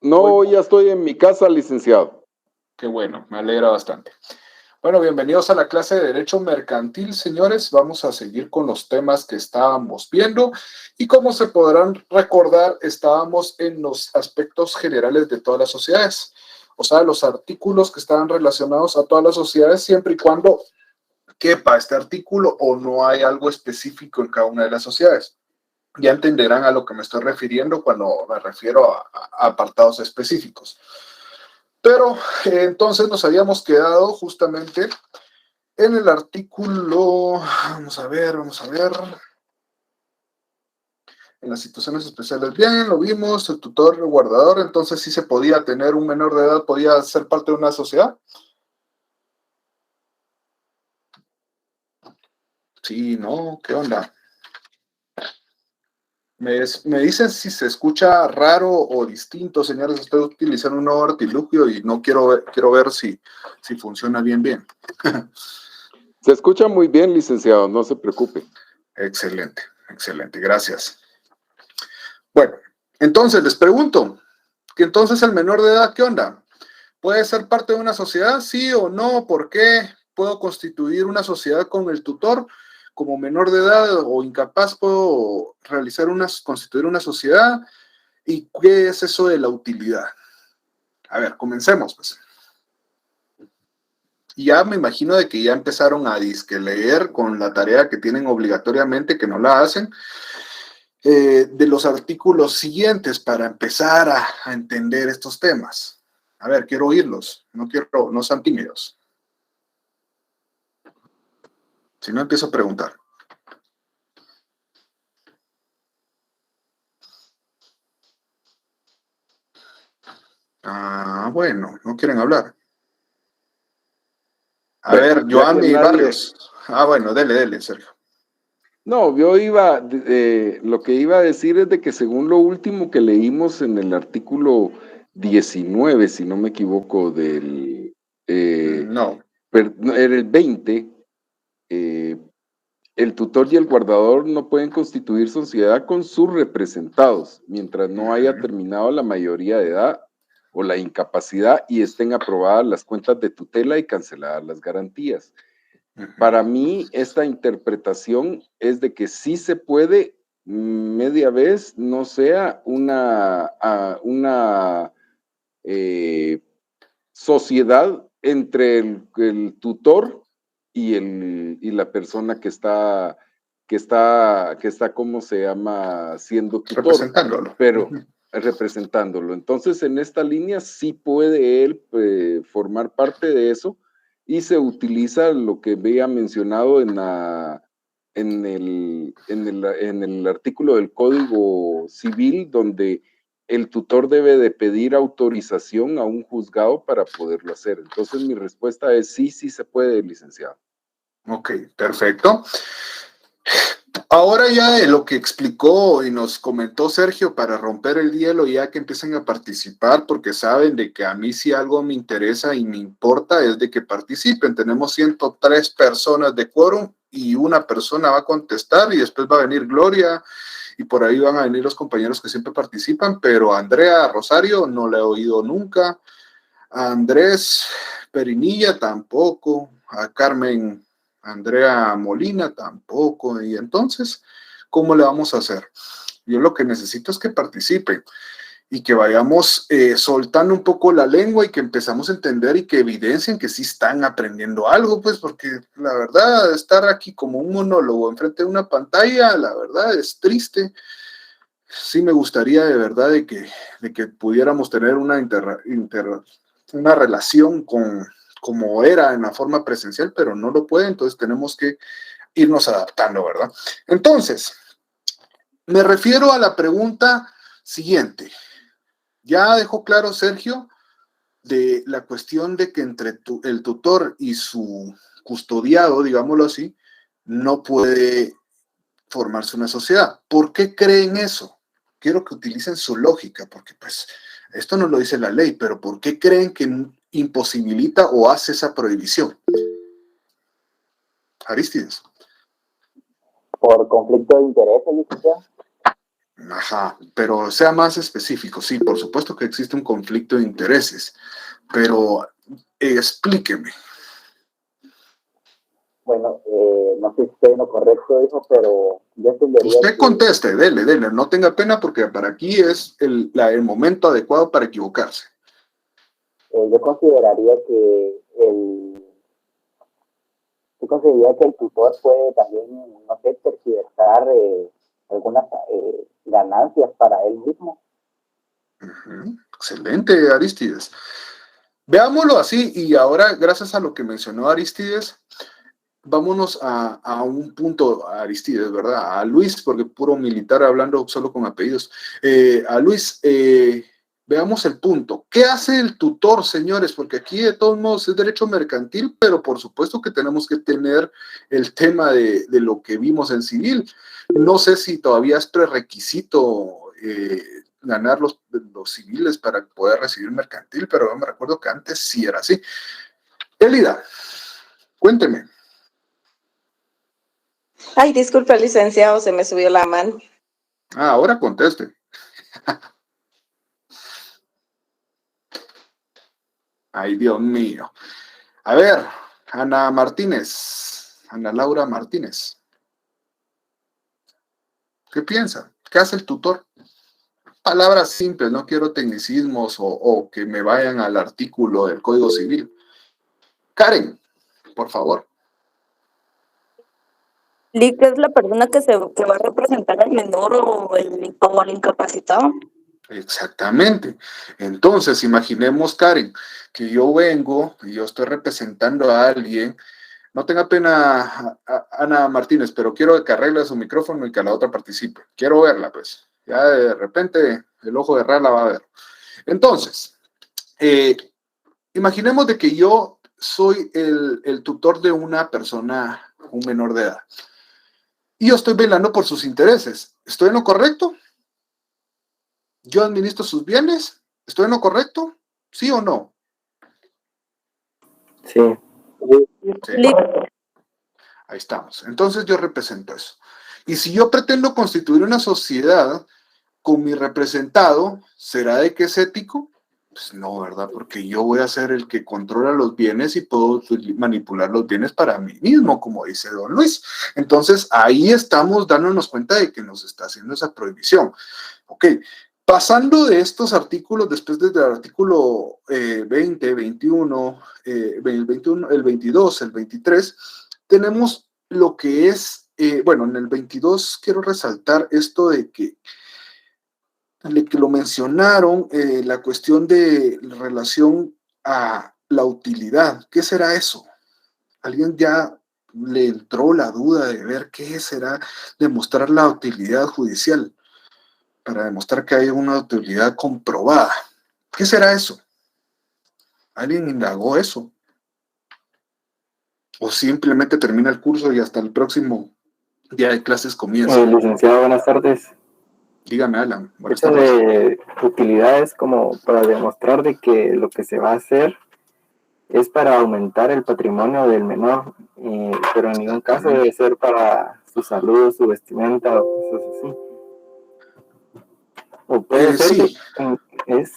No, ya estoy en mi casa, licenciado. Qué bueno, me alegra bastante. Bueno, bienvenidos a la clase de Derecho Mercantil, señores. Vamos a seguir con los temas que estábamos viendo y como se podrán recordar, estábamos en los aspectos generales de todas las sociedades, o sea, los artículos que estaban relacionados a todas las sociedades siempre y cuando quepa este artículo o no hay algo específico en cada una de las sociedades. Ya entenderán a lo que me estoy refiriendo cuando me refiero a apartados específicos. Pero entonces nos habíamos quedado justamente en el artículo, vamos a ver, en las situaciones especiales, bien, lo vimos, el tutor, el guardador, entonces sí se podía tener un menor de edad, podía ser parte de una sociedad. Sí, no, ¿qué onda? Me dicen si se escucha raro o distinto, señores. Estoy utilizando un nuevo artilugio y no quiero ver si funciona bien. Se escucha muy bien, licenciado, no se preocupe. Excelente, gracias. Bueno, entonces les pregunto, que entonces el menor de edad, ¿qué onda? ¿Puede ser parte de una sociedad? ¿Sí o no? ¿Por qué? ¿Puedo constituir una sociedad con el tutor? Como menor de edad o incapaz, ¿puedo constituir una sociedad? ¿Y qué es eso de la utilidad? A ver, comencemos, pues. Y ya me imagino de que ya empezaron a disque leer con la tarea que tienen obligatoriamente, que no la hacen, de los artículos siguientes para empezar a entender estos temas. A ver, quiero oírlos, no sean tímidos. Si no, empiezo a preguntar. Bueno, no quieren hablar. A Bueno, ver, ya que Joanny nadie... Barrios. Bueno, dele, Sergio. No, lo que iba a decir es de que según lo último que leímos en el artículo 19, si no me equivoco, No. no, era el 20, el tutor y el guardador no pueden constituir sociedad con sus representados mientras no haya terminado la mayoría de edad o la incapacidad y estén aprobadas las cuentas de tutela y canceladas las garantías. Para mí, esta interpretación es de que sí se puede, media vez, no sea una sociedad entre el tutor y la persona que está, ¿cómo se llama? Siendo tutor, Representándolo. pero representándolo. Entonces, en esta línea sí puede él formar parte de eso y se utiliza lo que había mencionado en el artículo del Código Civil, donde el tutor debe de pedir autorización a un juzgado para poderlo hacer. Entonces mi respuesta es sí se puede, licenciado. Ok, perfecto. Ahora ya de lo que explicó y nos comentó Sergio para romper el hielo, ya que empiecen a participar, porque saben de que a mí si algo me interesa y me importa es de que participen. Tenemos 103 personas de quórum y una persona va a contestar y después va a venir Gloria y por ahí van a venir los compañeros que siempre participan, pero a Andrea Rosario no la he oído nunca, a Andrés Perinilla tampoco, a Carmen Andrea Molina tampoco. Y entonces, ¿cómo le vamos a hacer? Yo lo que necesito es que participen y que vayamos soltando un poco la lengua y que empezamos a entender y que evidencien que sí están aprendiendo algo, pues porque la verdad, estar aquí como un monólogo enfrente de una pantalla, la verdad es triste. Sí me gustaría de verdad de que pudiéramos tener una relación como era en la forma presencial, pero no lo puede, entonces tenemos que irnos adaptando, ¿verdad? Entonces, me refiero a la pregunta siguiente. Ya dejó claro Sergio de la cuestión de que entre el tutor y su custodiado, digámoslo así, no puede formarse una sociedad. ¿Por qué creen eso? Quiero que utilicen su lógica, porque pues esto no lo dice la ley, pero ¿por qué creen que imposibilita o hace esa prohibición? Aristides. Por conflicto de intereses, licenciado. Ajá, pero sea más específico. Sí, por supuesto que existe un conflicto de intereses, pero explíqueme. Bueno, no sé si estoy en lo correcto, hijo, pero yo entendería Usted que conteste, dele, no tenga pena porque para aquí es el momento adecuado para equivocarse. yo consideraría que yo consideraría que el tutor puede también, no sé, tergiversar algunas ganancias para él mismo. Excelente, Aristides. Veámoslo así, y ahora, gracias a lo que mencionó Aristides, vámonos a un punto, a Aristides, ¿verdad? A Luis, porque puro militar hablando solo con apellidos. A Luis, veamos el punto. ¿Qué hace el tutor, señores? Porque aquí de todos modos es derecho mercantil, pero por supuesto que tenemos que tener el tema de lo que vimos en civil. No sé si todavía es prerequisito ganar los civiles para poder recibir mercantil, pero me recuerdo que antes sí era así. Elida, cuénteme. Ay, disculpe, licenciado, se me subió la mano. Ah, ahora conteste. Ay, Dios mío. A ver, Ana Martínez, Ana Laura Martínez. ¿Qué piensa? ¿Qué hace el tutor? Palabras simples, no quiero tecnicismos o que me vayan al artículo del Código Civil. Karen, por favor. ¿Lic es la persona que va a representar al menor o al incapacitado? Exactamente. Entonces, imaginemos, Karen, que yo vengo y yo estoy representando a alguien. No tenga pena, Ana Martínez, pero quiero que arregle su micrófono y que la otra participe. Quiero verla, pues. Ya de repente el ojo de Ra la va a ver. Entonces, imaginemos de que yo soy el tutor de una persona, un menor de edad, y yo estoy velando por sus intereses. ¿Estoy en lo correcto? ¿Yo administro sus bienes? ¿Estoy en lo correcto? ¿Sí o no? Sí. Sí. Lic, Ahí estamos. Entonces yo represento eso. Y si yo pretendo constituir una sociedad con mi representado, ¿será de que es ético? Pues no, ¿verdad? Porque yo voy a ser el que controla los bienes y puedo manipular los bienes para mí mismo, como dice don Luis. Entonces ahí estamos dándonos cuenta de que nos está haciendo esa prohibición. Ok, pasando de estos artículos, después del artículo 20, 21, el 21, el 22, el 23, tenemos lo que es, bueno, en el 22 quiero resaltar esto de que lo mencionaron, la cuestión de relación a la utilidad. ¿Qué será eso? ¿Alguien ya le entró la duda de ver qué será demostrar la utilidad judicial? Para demostrar que hay una utilidad comprobada. ¿Qué será eso? ¿Alguien indagó eso? ¿O simplemente termina el curso y hasta el próximo día de clases comienza? Licenciado, buenas tardes. Dígame, Alan. Buenas Eso tardes. de utilidad es como para demostrar de que lo que se va a hacer es para aumentar el patrimonio del menor, pero en ningún caso debe ser para su salud, su vestimenta o cosas así. O puede ser Sí. es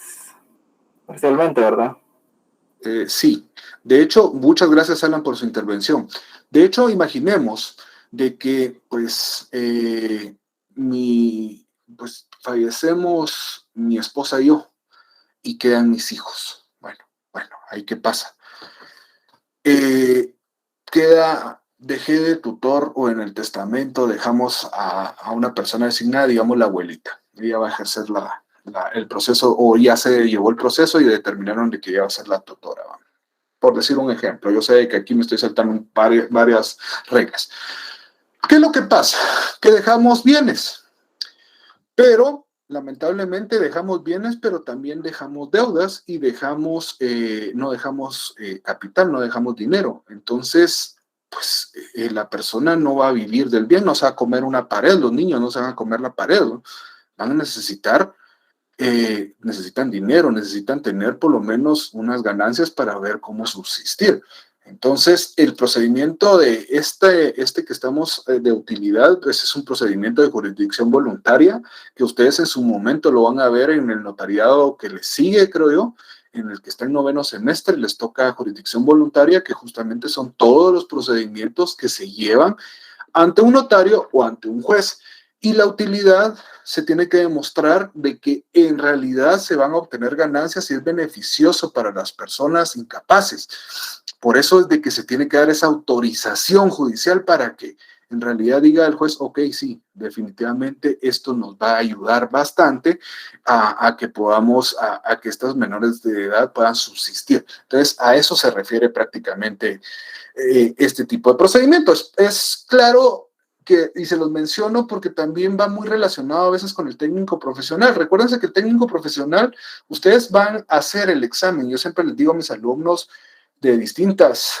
parcialmente, ¿verdad? Sí. De hecho, muchas gracias, Alan, por su intervención. De hecho, imaginemos de que, pues, pues fallecemos mi esposa y yo, y quedan mis hijos. Bueno, ahí qué pasa. Dejé de tutor o en el testamento dejamos a una persona designada, digamos la abuelita. Ella va a ejercer el proceso, o ya se llevó el proceso y determinaron de que ella va a ser la tutora. Por decir un ejemplo, yo sé que aquí me estoy saltando varias reglas. ¿Qué es lo que pasa? Que dejamos bienes, pero lamentablemente dejamos bienes, pero también dejamos deudas y no dejamos capital, no dejamos dinero. Entonces, pues la persona no va a vivir del bien, no se va a comer una pared, los niños no se van a comer la pared, ¿no? Van a necesitan dinero, necesitan tener por lo menos unas ganancias para ver cómo subsistir. Entonces, el procedimiento de este que estamos de utilidad, pues es un procedimiento de jurisdicción voluntaria, que ustedes en su momento lo van a ver en el notariado que les sigue, creo yo, en el que está en 9º semestre, les toca jurisdicción voluntaria, que justamente son todos los procedimientos que se llevan ante un notario o ante un juez. Y la utilidad se tiene que demostrar de que en realidad se van a obtener ganancias y es beneficioso para las personas incapaces. Por eso es de que se tiene que dar esa autorización judicial para que en realidad diga el juez, ok, sí, definitivamente esto nos va a ayudar bastante a que podamos, a que estos menores de edad puedan subsistir. Entonces, a eso se refiere prácticamente este tipo de procedimientos. Es claro que, y se los menciono porque también va muy relacionado a veces con el técnico profesional. Recuérdense que el técnico profesional, ustedes van a hacer el examen. Yo siempre les digo a mis alumnos de distintas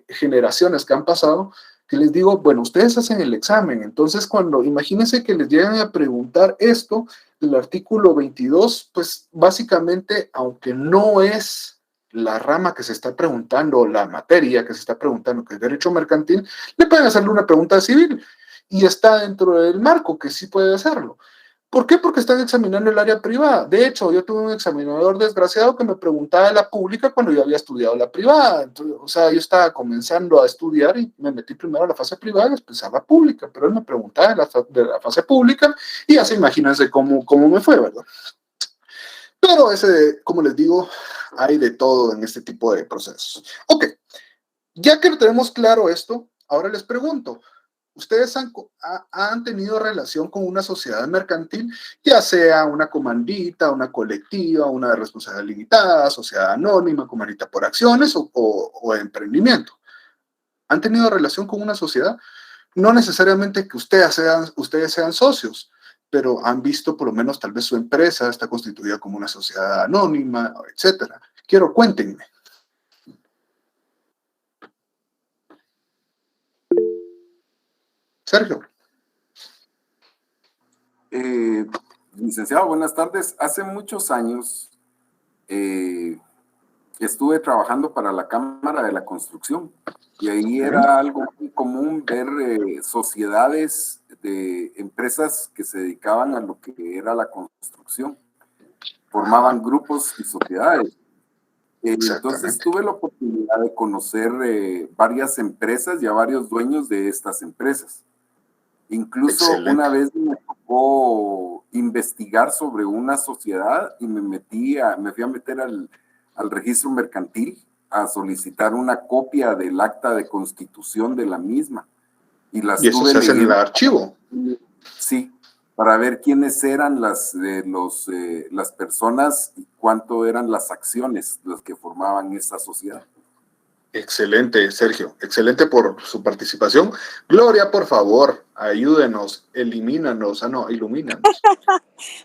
generaciones que han pasado, que les digo, bueno, ustedes hacen el examen, entonces cuando, imagínense que les llegan a preguntar esto, el artículo 22, pues básicamente, aunque no es la rama que se está preguntando, la materia que se está preguntando, que es derecho mercantil, le pueden hacerle una pregunta civil y está dentro del marco que sí puede hacerlo. ¿Por qué? Porque están examinando el área privada. De hecho, yo tuve un examinador desgraciado que me preguntaba de la pública cuando yo había estudiado la privada. Entonces, o sea, yo estaba comenzando a estudiar y me metí primero a la fase privada y después a la pública, pero él me preguntaba de la fase pública y ya se imagínense cómo me fue, ¿verdad? Pero como les digo, hay de todo en este tipo de procesos. Ok, ya que lo tenemos claro esto, ahora les pregunto, ¿ustedes han tenido relación con una sociedad mercantil, ya sea una comandita, una colectiva, una de responsabilidad limitada, sociedad anónima, comandita por acciones o emprendimiento? ¿Han tenido relación con una sociedad? No necesariamente que ustedes sean socios, pero han visto por lo menos tal vez su empresa está constituida como una sociedad anónima, etcétera. Cuéntenme. Sergio. Licenciado, buenas tardes. Hace muchos años estuve trabajando para la Cámara de la Construcción y ahí era algo muy común ver sociedades de empresas que se dedicaban a lo que era la construcción. Formaban grupos y sociedades. Entonces tuve la oportunidad de conocer varias empresas y a varios dueños de estas empresas. Incluso una vez me tocó investigar sobre una sociedad y me fui a meter al registro mercantil a solicitar una copia del acta de constitución de la misma. Y eso se hace en el archivo. Sí, para ver quiénes eran las personas y cuánto eran las acciones las que formaban esa sociedad. Excelente, Sergio. Excelente por su participación. Gloria, por favor, ayúdenos, ilumínanos.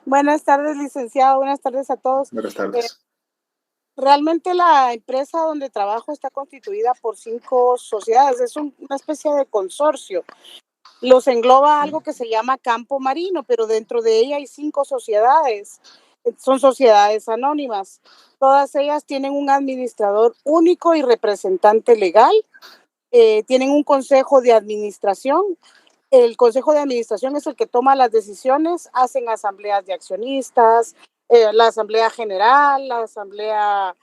Buenas tardes, licenciado. Buenas tardes a todos. Buenas tardes. Realmente la empresa donde trabajo está constituida por 5 sociedades. Es una especie de consorcio. Los engloba algo que se llama Campo Marino, pero dentro de ella hay 5 sociedades. Son sociedades anónimas. Todas ellas tienen un administrador único y representante legal. Tienen un consejo de administración. El consejo de administración es el que toma las decisiones, hacen asambleas de accionistas, la asamblea general, la asamblea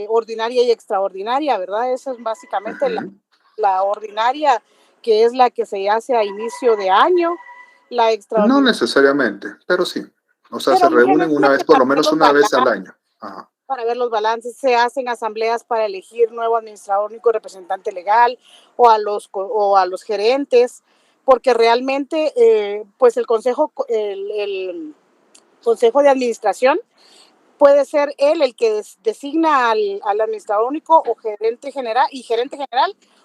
ordinaria y extraordinaria, ¿verdad? Esa es básicamente la ordinaria, que es la que se hace a inicio de año. La extraordinaria. No necesariamente, pero sí. O sea, se reúnen una vez, por lo menos una vez al año. Ajá. Para ver los balances, se hacen asambleas para elegir nuevo administrador único representante legal o a los gerentes, porque realmente pues el consejo de administración puede ser él el que designa al administrador único o gerente general,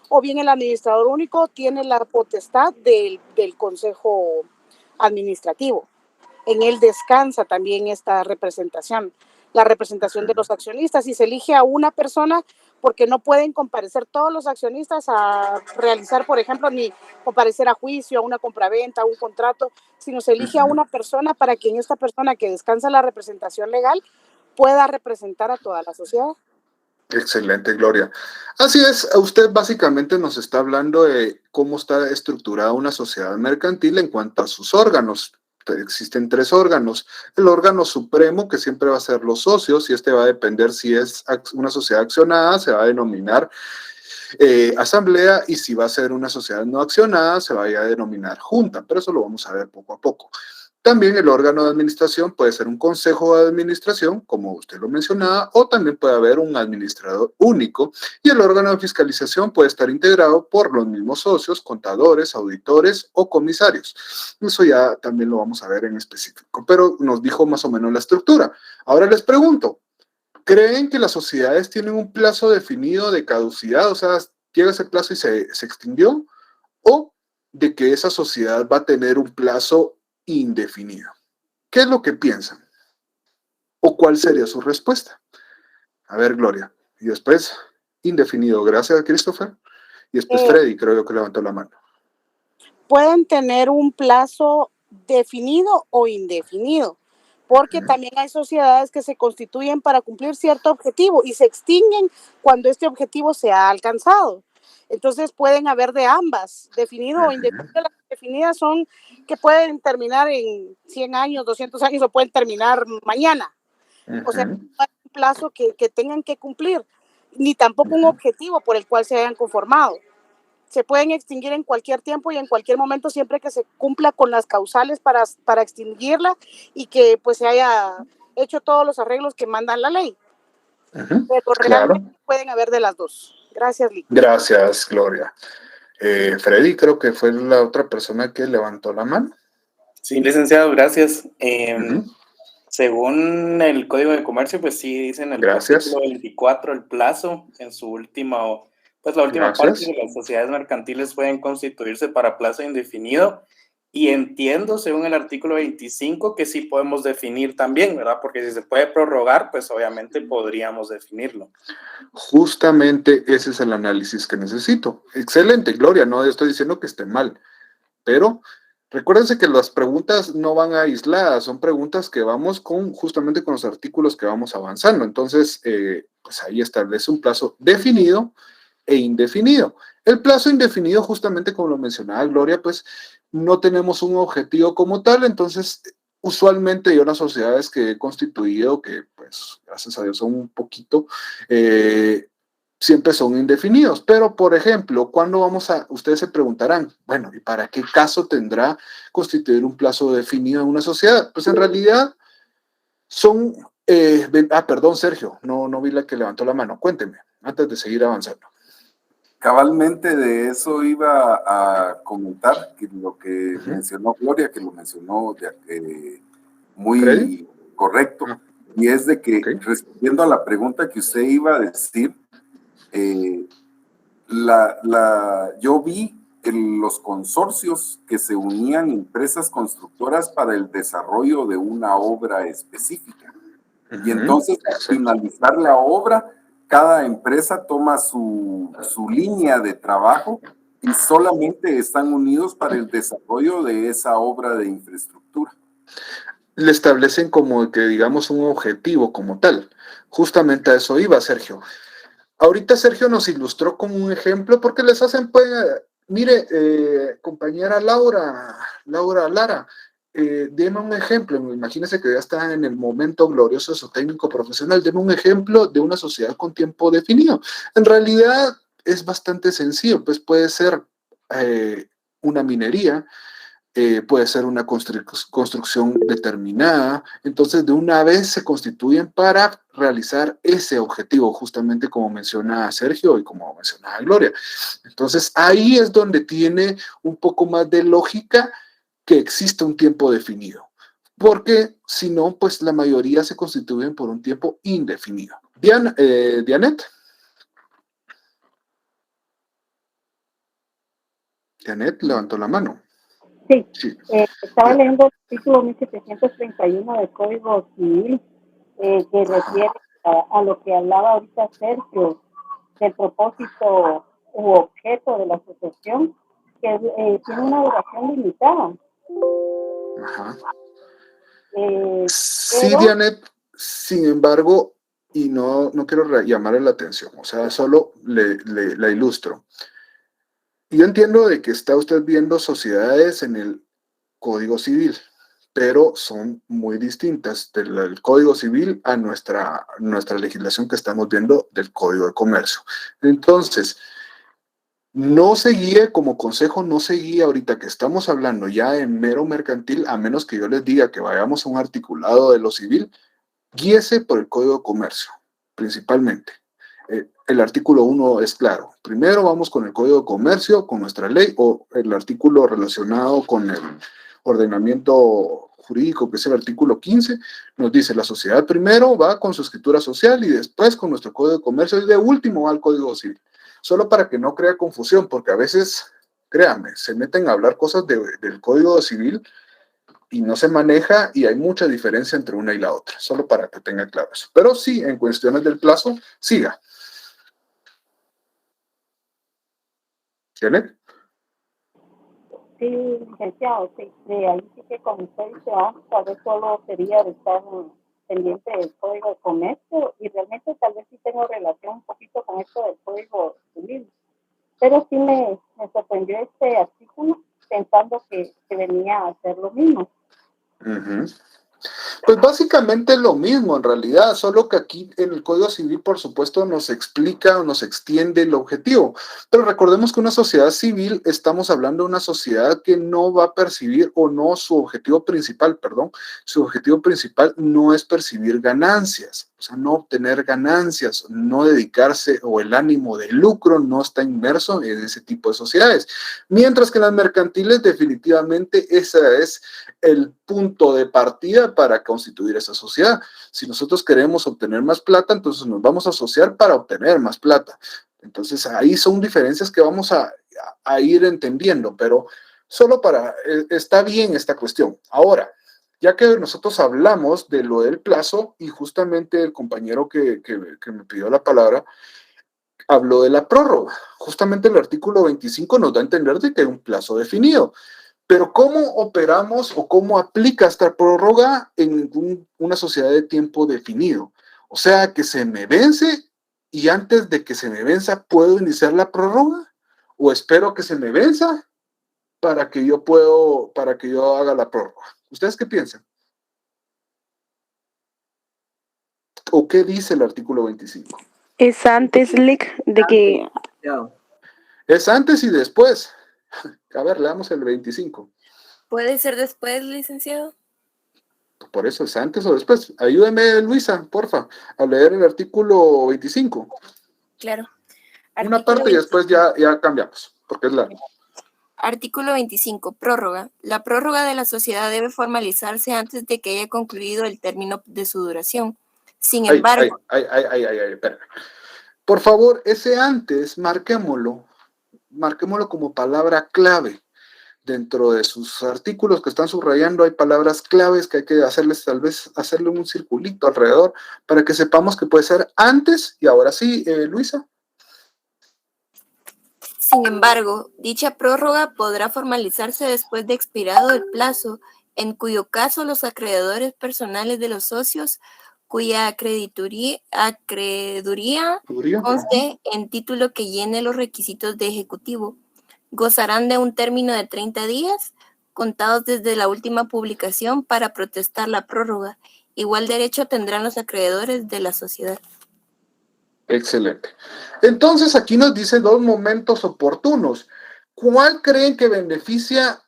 o bien el administrador único tiene la potestad del consejo administrativo. En él descansa también esta representación, la representación de los accionistas, y se elige a una persona porque no pueden comparecer todos los accionistas a realizar, por ejemplo, ni comparecer a juicio, a una compraventa, a un contrato, sino se elige a una persona para que en esta persona que descansa la representación legal pueda representar a toda la sociedad. Excelente, Gloria. Así es, usted básicamente nos está hablando de cómo está estructurada una sociedad mercantil en cuanto a sus órganos. Existen 3 órganos. El órgano supremo, que siempre va a ser los socios, y este va a depender si es una sociedad accionada, se va a denominar asamblea, y si va a ser una sociedad no accionada, se va a denominar junta, pero eso lo vamos a ver poco a poco. También el órgano de administración puede ser un consejo de administración, como usted lo mencionaba, o también puede haber un administrador único, y el órgano de fiscalización puede estar integrado por los mismos socios, contadores, auditores o comisarios. Eso ya también lo vamos a ver en específico, pero nos dijo más o menos la estructura. Ahora les pregunto, ¿creen que las sociedades tienen un plazo definido de caducidad? O sea, llega ese plazo y se extinguió, o de que esa sociedad va a tener un plazo indefinido. ¿Qué es lo que piensan? ¿O cuál sería su respuesta? A ver, Gloria. Y después, indefinido. Gracias, Christopher. Y después Freddy, creo yo que levantó la mano. Pueden tener un plazo definido o indefinido, porque también hay sociedades que se constituyen para cumplir cierto objetivo y se extinguen cuando este objetivo se ha alcanzado. Entonces pueden haber de ambas, definido o indefinido. Las definidas son que pueden terminar en 100 años, 200 años o pueden terminar mañana. O sea, no hay un plazo que tengan que cumplir, ni tampoco un objetivo por el cual se hayan conformado. Se pueden extinguir en cualquier tiempo y en cualquier momento, siempre que se cumpla con las causales para extinguirla y que pues se haya hecho todos los arreglos que mandan la ley. Pero realmente pueden haber de las dos. Gracias, Lick. Gracias, Gloria. Freddy, creo que fue la otra persona que levantó la mano. Sí, licenciado, gracias. Según el Código de Comercio, pues sí dice en el artículo 24 el plazo en su última, pues la última parte de las sociedades mercantiles pueden constituirse para plazo indefinido, y entiendo según el artículo 25 que sí podemos definir también, ¿verdad? Porque si se puede prorrogar, pues obviamente podríamos definirlo. Justamente ese es el análisis que necesito. Excelente, Gloria, no estoy diciendo que esté mal, pero recuérdense que las preguntas no van aisladas, son preguntas que vamos justamente con los artículos que vamos avanzando. Entonces, pues ahí establece un plazo definido e indefinido. El plazo indefinido, justamente como lo mencionaba Gloria, pues no tenemos un objetivo como tal. Entonces usualmente yo en las sociedades que he constituido, que pues gracias a Dios son un poquito, siempre son indefinidos. Pero, por ejemplo, ¿cuándo ustedes se preguntarán, bueno, ¿y para qué caso tendrá constituir un plazo definido en una sociedad? Pues en realidad son, perdón, Sergio, no vi la que levantó la mano. Cuénteme, antes de seguir avanzando. Cabalmente de eso iba a comentar, que lo que mencionó Gloria, que lo mencionó muy ¿Freddy? Correcto, y es de que, respondiendo a la pregunta que usted iba a decir, yo vi los consorcios que se unían empresas constructoras para el desarrollo de una obra específica. Y entonces, al finalizar la obra, cada empresa toma su línea de trabajo y solamente están unidos para el desarrollo de esa obra de infraestructura. Le establecen como que, digamos, un objetivo como tal. Justamente a eso iba, Sergio. Ahorita Sergio nos ilustró con un ejemplo, porque les hacen, pues, mire, compañera Lara, deme un ejemplo. Imagínese que ya está en el momento glorioso de su técnico profesional. Deme un ejemplo de una sociedad con tiempo definido. En realidad es bastante sencillo, pues puede ser una minería, puede ser una construcción determinada. Entonces, de una vez se constituyen para realizar ese objetivo, justamente como menciona Sergio y como mencionaba Gloria. Entonces, ahí es donde tiene un poco más de lógica que existe un tiempo definido, porque si no, pues la mayoría se constituyen por un tiempo indefinido. Dianet. Dianet levantó la mano. Sí. Estaba leyendo el artículo 1731 del Código Civil, que refiere a lo que hablaba ahorita Sergio, del propósito u objeto de la asociación, que tiene una duración limitada. Ajá. Sí, Dianet, sin embargo, y no quiero llamarle la atención, o sea, solo la ilustro. Yo entiendo de que está usted viendo sociedades en el Código Civil, pero son muy distintas del Código Civil a nuestra legislación que estamos viendo del Código de Comercio. Entonces, no se guíe, como consejo, no se guíe ahorita que estamos hablando ya en mero mercantil, a menos que yo les diga que vayamos a un articulado de lo civil, guíese por el Código de Comercio, principalmente. El artículo 1 es claro. Primero vamos con el Código de Comercio, con nuestra ley, o el artículo relacionado con el ordenamiento jurídico, que es el artículo 15, nos dice la sociedad primero va con su escritura social y después con nuestro Código de Comercio y de último va al Código Civil. Solo para que no crea confusión, porque a veces, créanme, se meten a hablar cosas del Código Civil y no se maneja y hay mucha diferencia entre una y la otra, solo para que tenga claro eso. Pero sí, en cuestiones del plazo, siga. ¿Janet? Sí, licenciado, sí, de ahí sí que como usted dice, tal vez solo sería de estar pendiente del Código de Comercio y realmente tal vez sí tengo relación un poquito con esto del Código Civil. Pero sí me sorprendió este artículo pensando que venía a hacer lo mismo. Pues básicamente lo mismo en realidad, solo que aquí en el Código Civil, por supuesto, nos explica o nos extiende el objetivo. Pero recordemos que una sociedad civil, estamos hablando de una sociedad que no va a percibir o no, su objetivo principal no es percibir ganancias, o sea, no obtener ganancias, no dedicarse o el ánimo de lucro no está inmerso en ese tipo de sociedades. Mientras que en las mercantiles definitivamente ese es el punto de partida para constituir esa sociedad. Si nosotros queremos obtener más plata, entonces nos vamos a asociar para obtener más plata. Entonces ahí son diferencias que vamos a ir entendiendo, pero solo está bien esta cuestión. Ahora, ya que nosotros hablamos de lo del plazo y justamente el compañero que me pidió la palabra habló de la prórroga. Justamente el artículo 25 nos da a entender de que hay un plazo definido. Pero ¿cómo operamos o cómo aplica esta prórroga en una sociedad de tiempo definido? O sea, que se me vence y antes de que se me venza, ¿puedo iniciar la prórroga? ¿O espero que se me venza para que yo haga la prórroga? ¿Ustedes qué piensan? ¿O qué dice el artículo 25? Es antes, Lick, de que... Es antes y después. A ver, leamos el 25. ¿Puede ser después, licenciado? Por eso es antes o después. Ayúdeme, Luisa, porfa, a leer el artículo 25. Claro. Una parte y después ya cambiamos, porque es largo. Artículo 25. Prórroga. La prórroga de la sociedad debe formalizarse antes de que haya concluido el término de su duración. Sin embargo... Espera. Por favor, ese antes, marquémoslo como palabra clave. Dentro de sus artículos que están subrayando hay palabras claves que hay que hacerle un circulito alrededor para que sepamos que puede ser antes y ahora sí, Luisa. Sin embargo, dicha prórroga podrá formalizarse después de expirado el plazo, en cuyo caso los acreedores personales de los socios cuya acreeduría conste en título que llene los requisitos de ejecutivo, gozarán de un término de 30 días, contados desde la última publicación para protestar la prórroga. Igual derecho tendrán los acreedores de la sociedad. Excelente. Entonces aquí nos dice 2 momentos oportunos. ¿Cuál creen que beneficia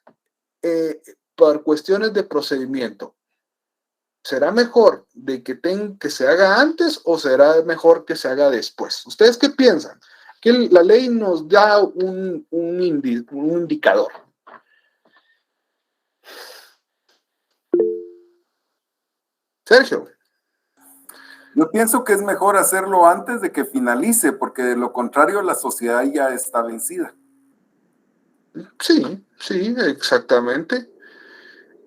por cuestiones de procedimiento? ¿Será mejor de que se haga antes o será mejor que se haga después? ¿Ustedes qué piensan? Que la ley nos da un indicador. Sergio. Yo pienso que es mejor hacerlo antes de que finalice, porque de lo contrario la sociedad ya está vencida. Sí, exactamente.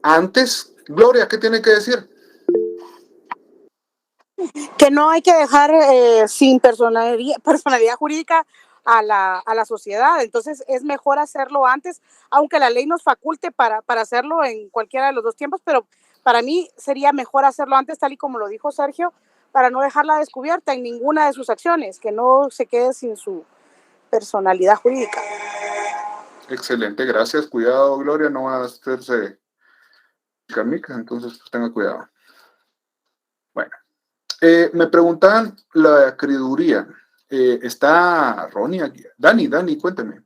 Antes, Gloria, ¿qué tiene que decir? Que no hay que dejar sin personalidad jurídica a la sociedad. Entonces es mejor hacerlo antes, aunque la ley nos faculte para hacerlo en cualquiera de los 2 tiempos, pero para mí sería mejor hacerlo antes, tal y como lo dijo Sergio, para no dejarla descubierta en ninguna de sus acciones, que no se quede sin su personalidad jurídica. Excelente, gracias. Cuidado, Gloria, no va a hacerse camica, entonces pues, tenga cuidado. Bueno, me preguntaban la acreeduría. ¿Está Ronnie aquí? Dani, cuéntame.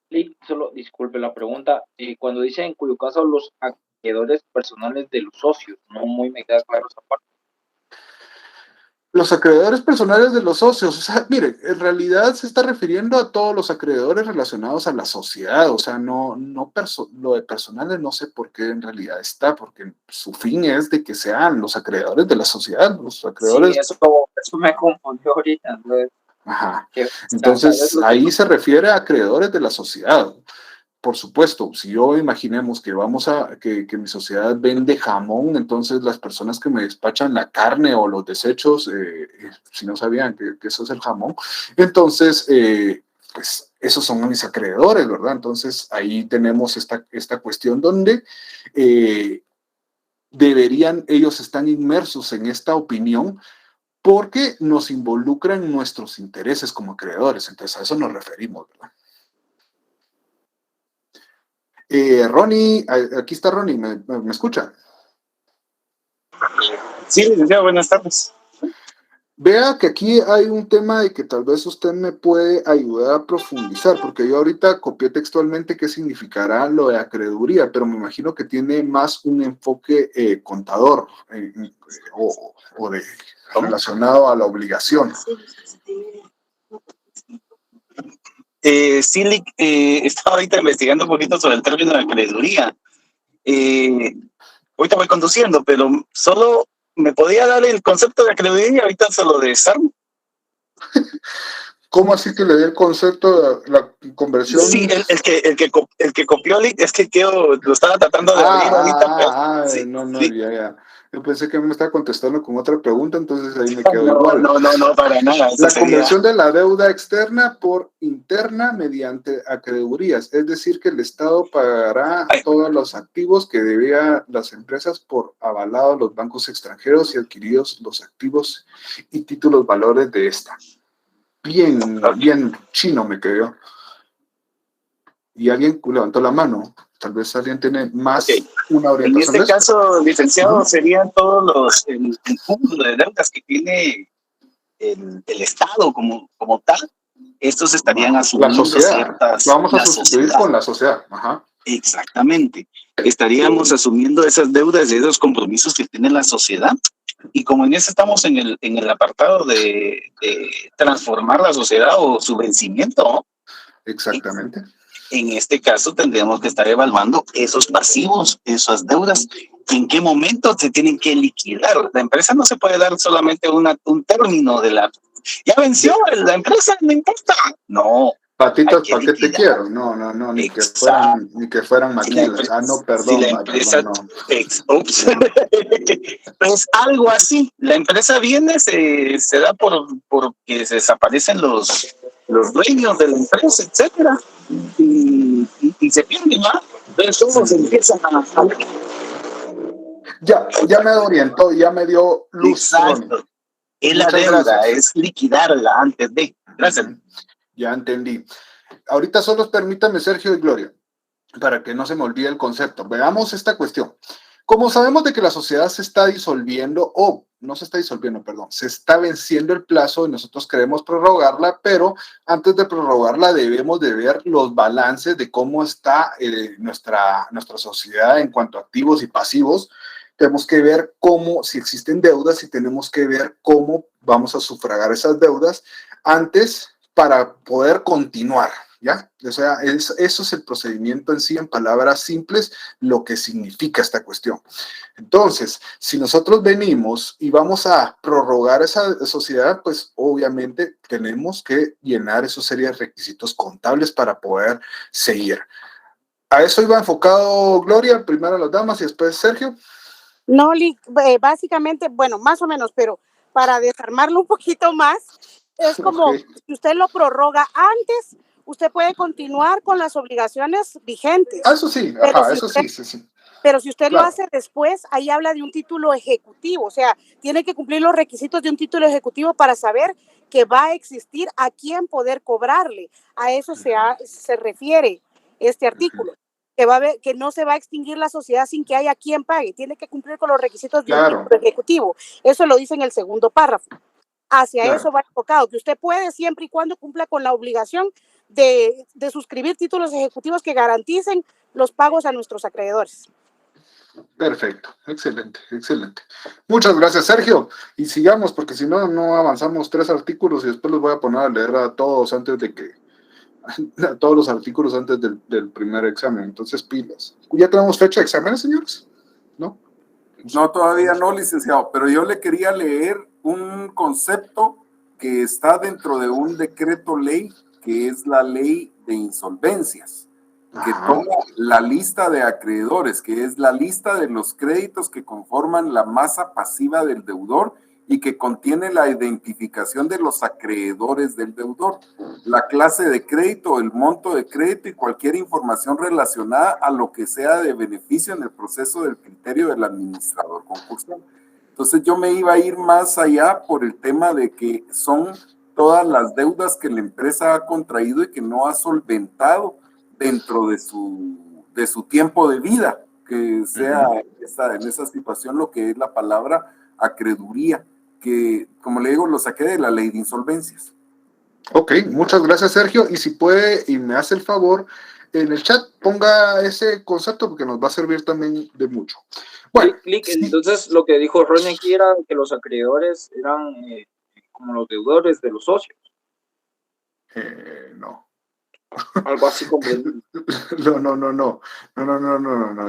Sí, solo disculpe la pregunta. Cuando dice en cuyo caso los acreedores personales de los socios, no muy me queda claro esa parte. Los acreedores personales de los socios, o sea, mire, en realidad se está refiriendo a todos los acreedores relacionados a la sociedad, o sea, no lo de personales no sé por qué en realidad está, porque su fin es de que sean los acreedores de la sociedad, los acreedores... Sí, eso me confundió ahorita. Entonces, ajá. Entonces, ahí se refiere a acreedores de la sociedad. Por supuesto, si yo imaginemos que que mi sociedad vende jamón, entonces las personas que me despachan la carne o los desechos, si no sabían que eso es el jamón, entonces, pues esos son mis acreedores, ¿verdad? Entonces ahí tenemos esta cuestión donde ellos están inmersos en esta opinión porque nos involucran nuestros intereses como acreedores, entonces a eso nos referimos, ¿verdad? Ronnie, aquí está Ronnie, ¿me escucha? Sí, licenciado, buenas tardes. Vea que aquí hay un tema de que tal vez usted me puede ayudar a profundizar, porque yo ahorita copié textualmente qué significará lo de acreeduría, pero me imagino que tiene más un enfoque contador o relacionado a la obligación. Sí, estaba ahorita investigando un poquito sobre el término de acreeduría. Ahorita voy conduciendo, pero solo me podía dar el concepto de acreeduría y ahorita se lo desarmo. ¿Cómo así que le dé el concepto de la conversión? Sí, el que copió, es que lo estaba tratando de abrir ahorita. Sí. No, ya. Yo pensé que me estaba contestando con otra pregunta, entonces ahí me quedo igual. No, para nada. La conversión de la deuda externa por interna mediante acreedurías, es decir, que el Estado pagará todos los activos que debían las empresas por avalados los bancos extranjeros y adquiridos los activos y títulos valores de esta. Bien chino me quedó. Y alguien levantó la mano. Tal vez alguien tiene más una orientación. En este caso, licenciado, serían todos el cúmulo de deudas que tiene el Estado como tal. Estos estarían asumiendo ciertas... Vamos a sustituir con la sociedad. Ajá. Exactamente. Estaríamos asumiendo esas deudas y esos compromisos que tiene la sociedad. Y como en eso estamos en el apartado de transformar la sociedad o su vencimiento, ¿no? Exactamente. En este caso tendríamos que estar evaluando esos pasivos, esas deudas, en qué momento se tienen que liquidar. La empresa no se puede dar solamente un término de la... Ya venció la empresa, no importa. No. Patitas, ¿para qué te quiero? No, ni que fueran maquilas. No, perdón. Si la empresa, ups, pues algo así. La empresa viene, se da porque se desaparecen los dueños de la empresa, etcétera, y se pierden, ¿no? Entonces todos empiezan a... Ya me orientó, ya me dio luz. Exacto. Es la deuda, es liquidarla antes de... Gracias. Ya entendí. Ahorita solo permítame, Sergio y Gloria, para que no se me olvide el concepto. Veamos esta cuestión. Como sabemos de que la sociedad se está disolviendo, se está venciendo el plazo y nosotros queremos prorrogarla, pero antes de prorrogarla debemos de ver los balances de cómo está nuestra sociedad en cuanto a activos y pasivos. Tenemos que ver si existen deudas y tenemos que ver cómo vamos a sufragar esas deudas antes para poder continuar, ¿ya? O sea, eso es el procedimiento en sí, en palabras simples, lo que significa esta cuestión. Entonces, si nosotros venimos y vamos a prorrogar esa sociedad, pues obviamente tenemos que llenar esos series de requisitos contables para poder seguir. ¿A eso iba enfocado Gloria? Primero las damas y después Sergio. No, básicamente, bueno, más o menos, pero para desarmarlo un poquito más, es como si usted lo prorroga antes, usted puede continuar con las obligaciones vigentes. Eso sí, ajá, eso sí. Pero si usted lo hace después, ahí habla de un título ejecutivo, o sea, tiene que cumplir los requisitos de un título ejecutivo para saber que va a existir a quién poder cobrarle. A eso se refiere este artículo, que no se va a extinguir la sociedad sin que haya quien pague, tiene que cumplir con los requisitos de un título ejecutivo. Eso lo dice en el segundo párrafo. Hacia eso va enfocado, que usted puede siempre y cuando cumpla con la obligación de suscribir títulos ejecutivos que garanticen los pagos a nuestros acreedores. Perfecto, excelente, excelente. Muchas gracias, Sergio. Y sigamos, porque si no, no avanzamos 3 artículos y después los voy a poner a leer a todos todos los artículos antes del primer examen. Entonces, pilas. ¿Ya tenemos fecha de exámenes, señores? ¿No? No, todavía no, licenciado, pero yo le quería leer un concepto que está dentro de un decreto ley, que es la ley de insolvencias, que toma la lista de acreedores, que es la lista de los créditos que conforman la masa pasiva del deudor y que contiene la identificación de los acreedores del deudor, la clase de crédito, el monto de crédito y cualquier información relacionada a lo que sea de beneficio en el proceso del criterio del administrador concursal. Entonces yo me iba a ir más allá por el tema de que son todas las deudas que la empresa ha contraído y que no ha solventado dentro de su tiempo de vida, que sea en esa situación lo que es la palabra acreeduría, que como le digo, lo saqué de la ley de insolvencias. Ok, muchas gracias, Sergio, y si puede y me hace el favor, en el chat ponga ese concepto porque nos va a servir también de mucho. Bueno, entonces lo que dijo Ronnie aquí era que los acreedores eran como los deudores de los socios. No. Algo así como... No,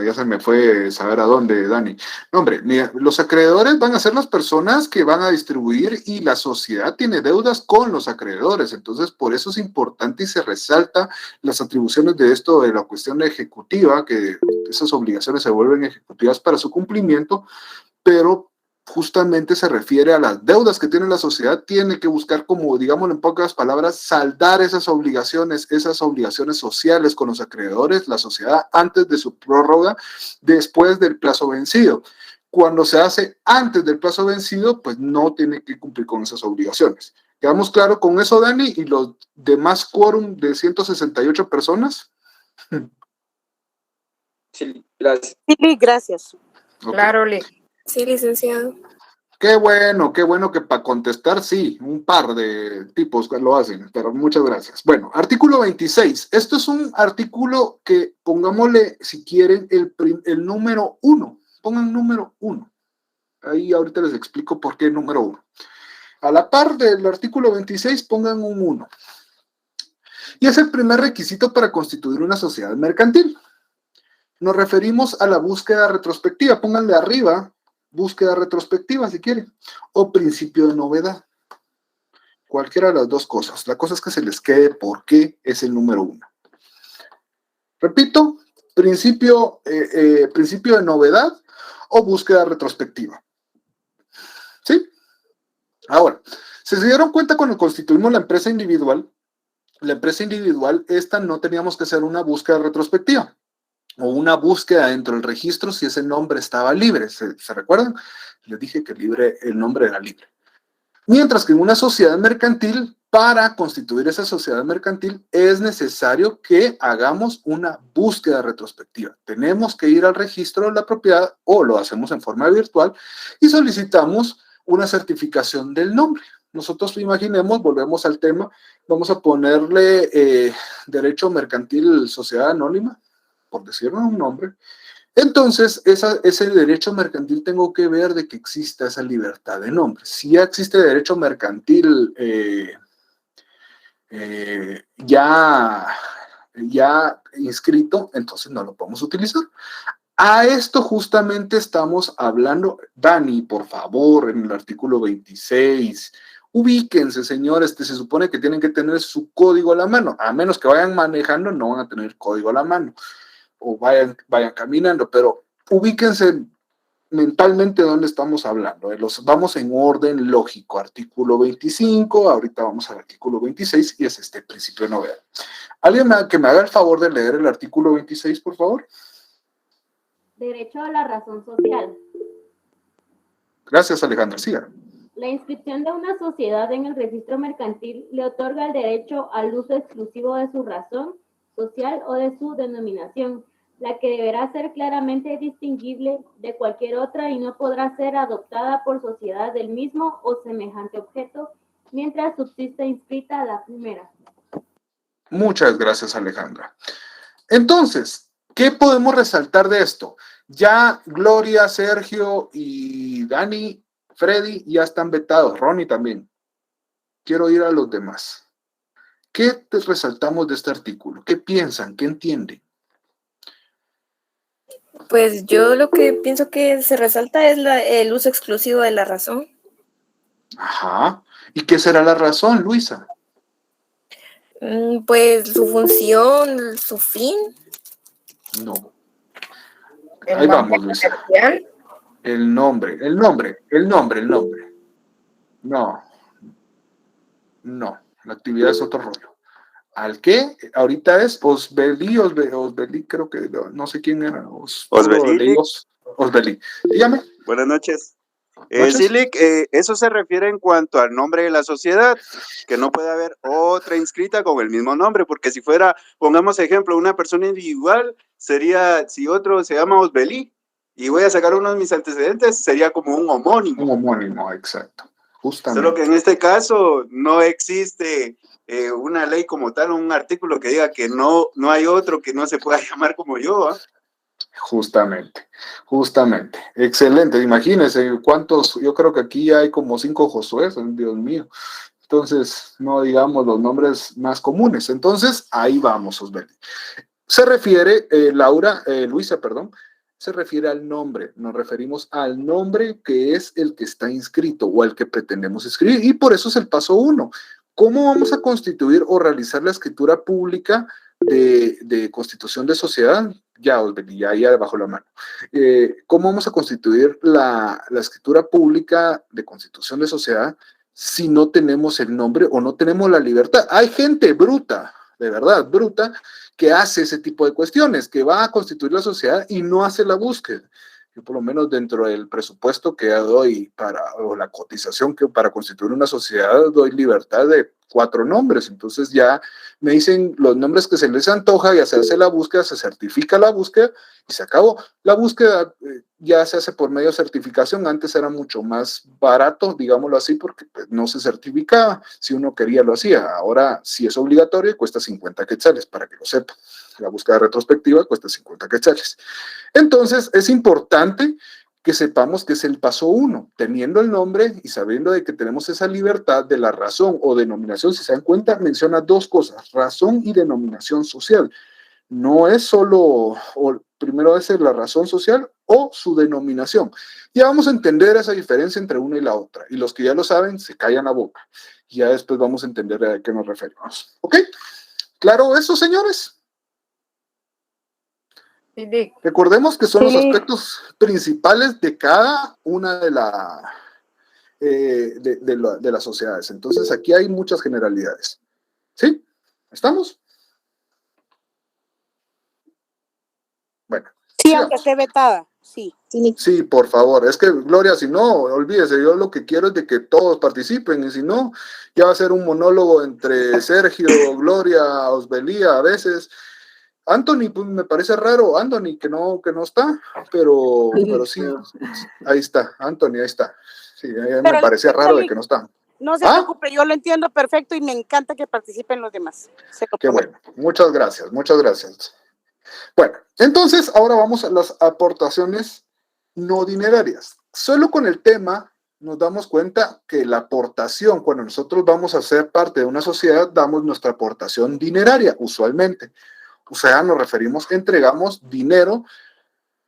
ya se me fue saber a dónde, Dani. No, hombre, mira, los acreedores van a ser las personas que van a distribuir y la sociedad tiene deudas con los acreedores, entonces por eso es importante y se resalta las atribuciones de esto de la cuestión ejecutiva, que esas obligaciones se vuelven ejecutivas para su cumplimiento, pero justamente se refiere a las deudas que tiene la sociedad, tiene que buscar, como digámoslo en pocas palabras, saldar esas obligaciones sociales con los acreedores, la sociedad, antes de su prórroga, después del plazo vencido. Cuando se hace antes del plazo vencido, pues no tiene que cumplir con esas obligaciones. ¿Quedamos claro con eso, Dani? ¿Y los demás quórum de 168 personas? Sí, gracias. Sí, gracias. Okay. Claro, sí, licenciado. Qué bueno que para contestar, sí, un par de tipos lo hacen, pero muchas gracias. Bueno, artículo 26. Esto es un artículo que, pongámosle, si quieren, el número 1. Pongan número 1. Ahí ahorita les explico por qué número 1. A la par del artículo 26, pongan un 1. Y es el primer requisito para constituir una sociedad mercantil. Nos referimos a la búsqueda retrospectiva. Pónganle arriba, búsqueda retrospectiva si quieren, o principio de novedad. Cualquiera de las dos cosas. La cosa es que se les quede por qué es el número 1. Repito, principio de novedad o búsqueda retrospectiva. ¿Sí? Ahora, si se dieron cuenta cuando constituimos la empresa individual, esta no teníamos que hacer una búsqueda retrospectiva o una búsqueda dentro del registro si ese nombre estaba libre. ¿Se recuerdan? Les dije que el nombre era libre. Mientras que en una sociedad mercantil, para constituir esa sociedad mercantil, es necesario que hagamos una búsqueda retrospectiva. Tenemos que ir al registro de la propiedad o lo hacemos en forma virtual y solicitamos una certificación del nombre. Nosotros imaginemos, volvemos al tema, vamos a ponerle derecho mercantil sociedad anónima, por decirlo un nombre. Entonces, ese derecho mercantil tengo que ver de que exista esa libertad de nombre. Si ya existe derecho mercantil ya inscrito, entonces no lo podemos utilizar. A esto justamente estamos hablando. Dani, por favor, en el artículo 26, ubíquense, señores, se supone que tienen que tener su código a la mano, a menos que vayan manejando, no van a tener código a la mano, o vayan caminando, pero ubíquense mentalmente dónde estamos hablando. Vamos en orden lógico. Artículo 25, ahorita vamos al artículo 26 y es este principio de novedad. ¿Alguien que me haga el favor de leer el artículo 26, por favor? Derecho a la razón social. Gracias, Alejandra. Siga. La inscripción de una sociedad en el registro mercantil le otorga el derecho al uso exclusivo de su razón social o de su denominación, la que deberá ser claramente distinguible de cualquier otra y no podrá ser adoptada por sociedad del mismo o semejante objeto, mientras subsista inscrita la primera. Muchas gracias, Alejandra. Entonces, ¿qué podemos resaltar de esto? Ya Gloria, Sergio y Dani, Freddy ya están vetados, Ronnie también. Quiero ir a los demás. ¿Qué resaltamos de este artículo? ¿Qué piensan? ¿Qué entienden? Pues yo lo que pienso que se resalta es el uso exclusivo de la razón. Ajá. ¿Y qué será la razón, Luisa? Pues su función, su fin. No. Ahí vamos, Luisa. El nombre. No. La actividad es otro rollo. ¿Al qué? Ahorita es Osbelí, creo que, no sé quién era. Osbelí. Dígame. Buenas noches. Silic, eso se refiere en cuanto al nombre de la sociedad, que no puede haber otra inscrita con el mismo nombre, porque si fuera, pongamos ejemplo, una persona individual, sería, si otro se llama Osbelí, y voy a sacar uno de mis antecedentes, sería como un homónimo. Un homónimo, exacto. Justamente. Solo que en este caso no existe una ley como tal, un artículo que diga que no hay otro que no se pueda llamar como yo, ¿eh? Justamente. Excelente. Imagínense cuántos, yo creo que aquí hay como 5 Josué, Dios mío. Entonces, no digamos los nombres más comunes. Entonces, ahí vamos, Osbelí. Se refiere, Luisa, se refiere al nombre. Nos referimos al nombre que es el que está inscrito o al que pretendemos escribir. Y por eso es el paso 1. ¿Cómo vamos a constituir o realizar la escritura pública de constitución de sociedad? Ya bajo la mano. ¿Cómo vamos a constituir la escritura pública de constitución de sociedad si no tenemos el nombre o no tenemos la libertad? Hay gente bruta, de verdad, bruta, que hace ese tipo de cuestiones, que va a constituir la sociedad y no hace la búsqueda. Yo por lo menos dentro del presupuesto que doy o la cotización que para constituir una sociedad, doy libertad de 4 nombres. Entonces ya me dicen los nombres que se les antoja y se hace la búsqueda, se certifica la búsqueda y se acabó. La búsqueda ya se hace por medio de certificación. Antes era mucho más barato, digámoslo así, porque pues, no se certificaba. Si uno quería, lo hacía. Ahora sí es obligatorio y cuesta 50 quetzales, para que lo sepan. La búsqueda retrospectiva cuesta 50 quetzales. Entonces, es importante que sepamos que es el paso 1, teniendo el nombre y sabiendo de que tenemos esa libertad de la razón o denominación. Si se dan cuenta, menciona 2 cosas, razón y denominación social. No es solo, primero es la razón social o su denominación. Ya vamos a entender esa diferencia entre una y la otra. Y los que ya lo saben, se callan la boca. Y ya después vamos a entender a qué nos referimos. ¿Ok? ¿Claro eso, señores? Sí. Recordemos que son los aspectos principales de cada una de las sociedades. Entonces, aquí hay muchas generalidades. ¿Sí? ¿Estamos? Bueno. Sí, aunque esté vetada. Sí. Sí, por favor. Es que, Gloria, si no, olvídese, yo lo que quiero es de que todos participen, y si no, ya va a ser un monólogo entre Sergio, Gloria, Osbelía, a veces. Anthony, pues me parece raro, Anthony, que no está, pero sí, ahí está, Anthony, ahí está. Sí, me parecía raro de que no está. No se preocupe, yo lo entiendo perfecto y me encanta que participen los demás. Qué bueno, muchas gracias. Bueno, entonces ahora vamos a las aportaciones no dinerarias. Solo con el tema nos damos cuenta que la aportación, cuando nosotros vamos a ser parte de una sociedad, damos nuestra aportación dineraria, usualmente. O sea, nos referimos, entregamos dinero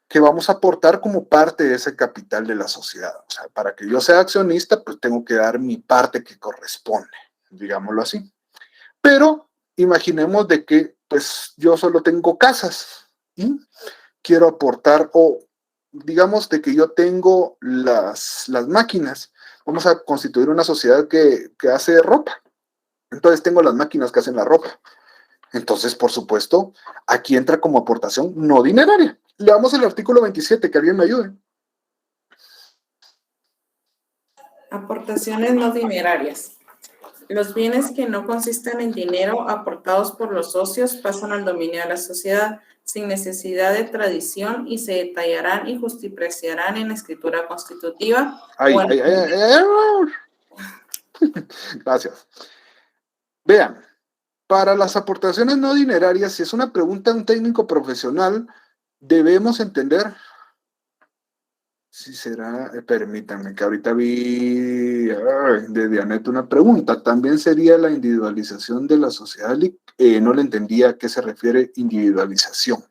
que vamos a aportar como parte de ese capital de la sociedad. O sea, para que yo sea accionista, pues tengo que dar mi parte que corresponde, digámoslo así. Pero imaginemos de que, pues, yo solo tengo casas y quiero aportar, o digamos de que yo tengo las máquinas. Vamos a constituir una sociedad que hace ropa. Entonces tengo las máquinas que hacen la ropa. Entonces, por supuesto, aquí entra como aportación no dineraria. Leamos el artículo 27, que alguien me ayude. Aportaciones no dinerarias. Los bienes que no consisten en dinero aportados por los socios pasan al dominio de la sociedad sin necesidad de tradición y se detallarán y justipreciarán en escritura constitutiva. Gracias. Vean, para las aportaciones no dinerarias, si es una pregunta de un técnico profesional, debemos entender si será, permítanme, que ahorita vi de Dianet una pregunta, ¿también sería la individualización de la sociedad? No le entendía a qué se refiere individualización.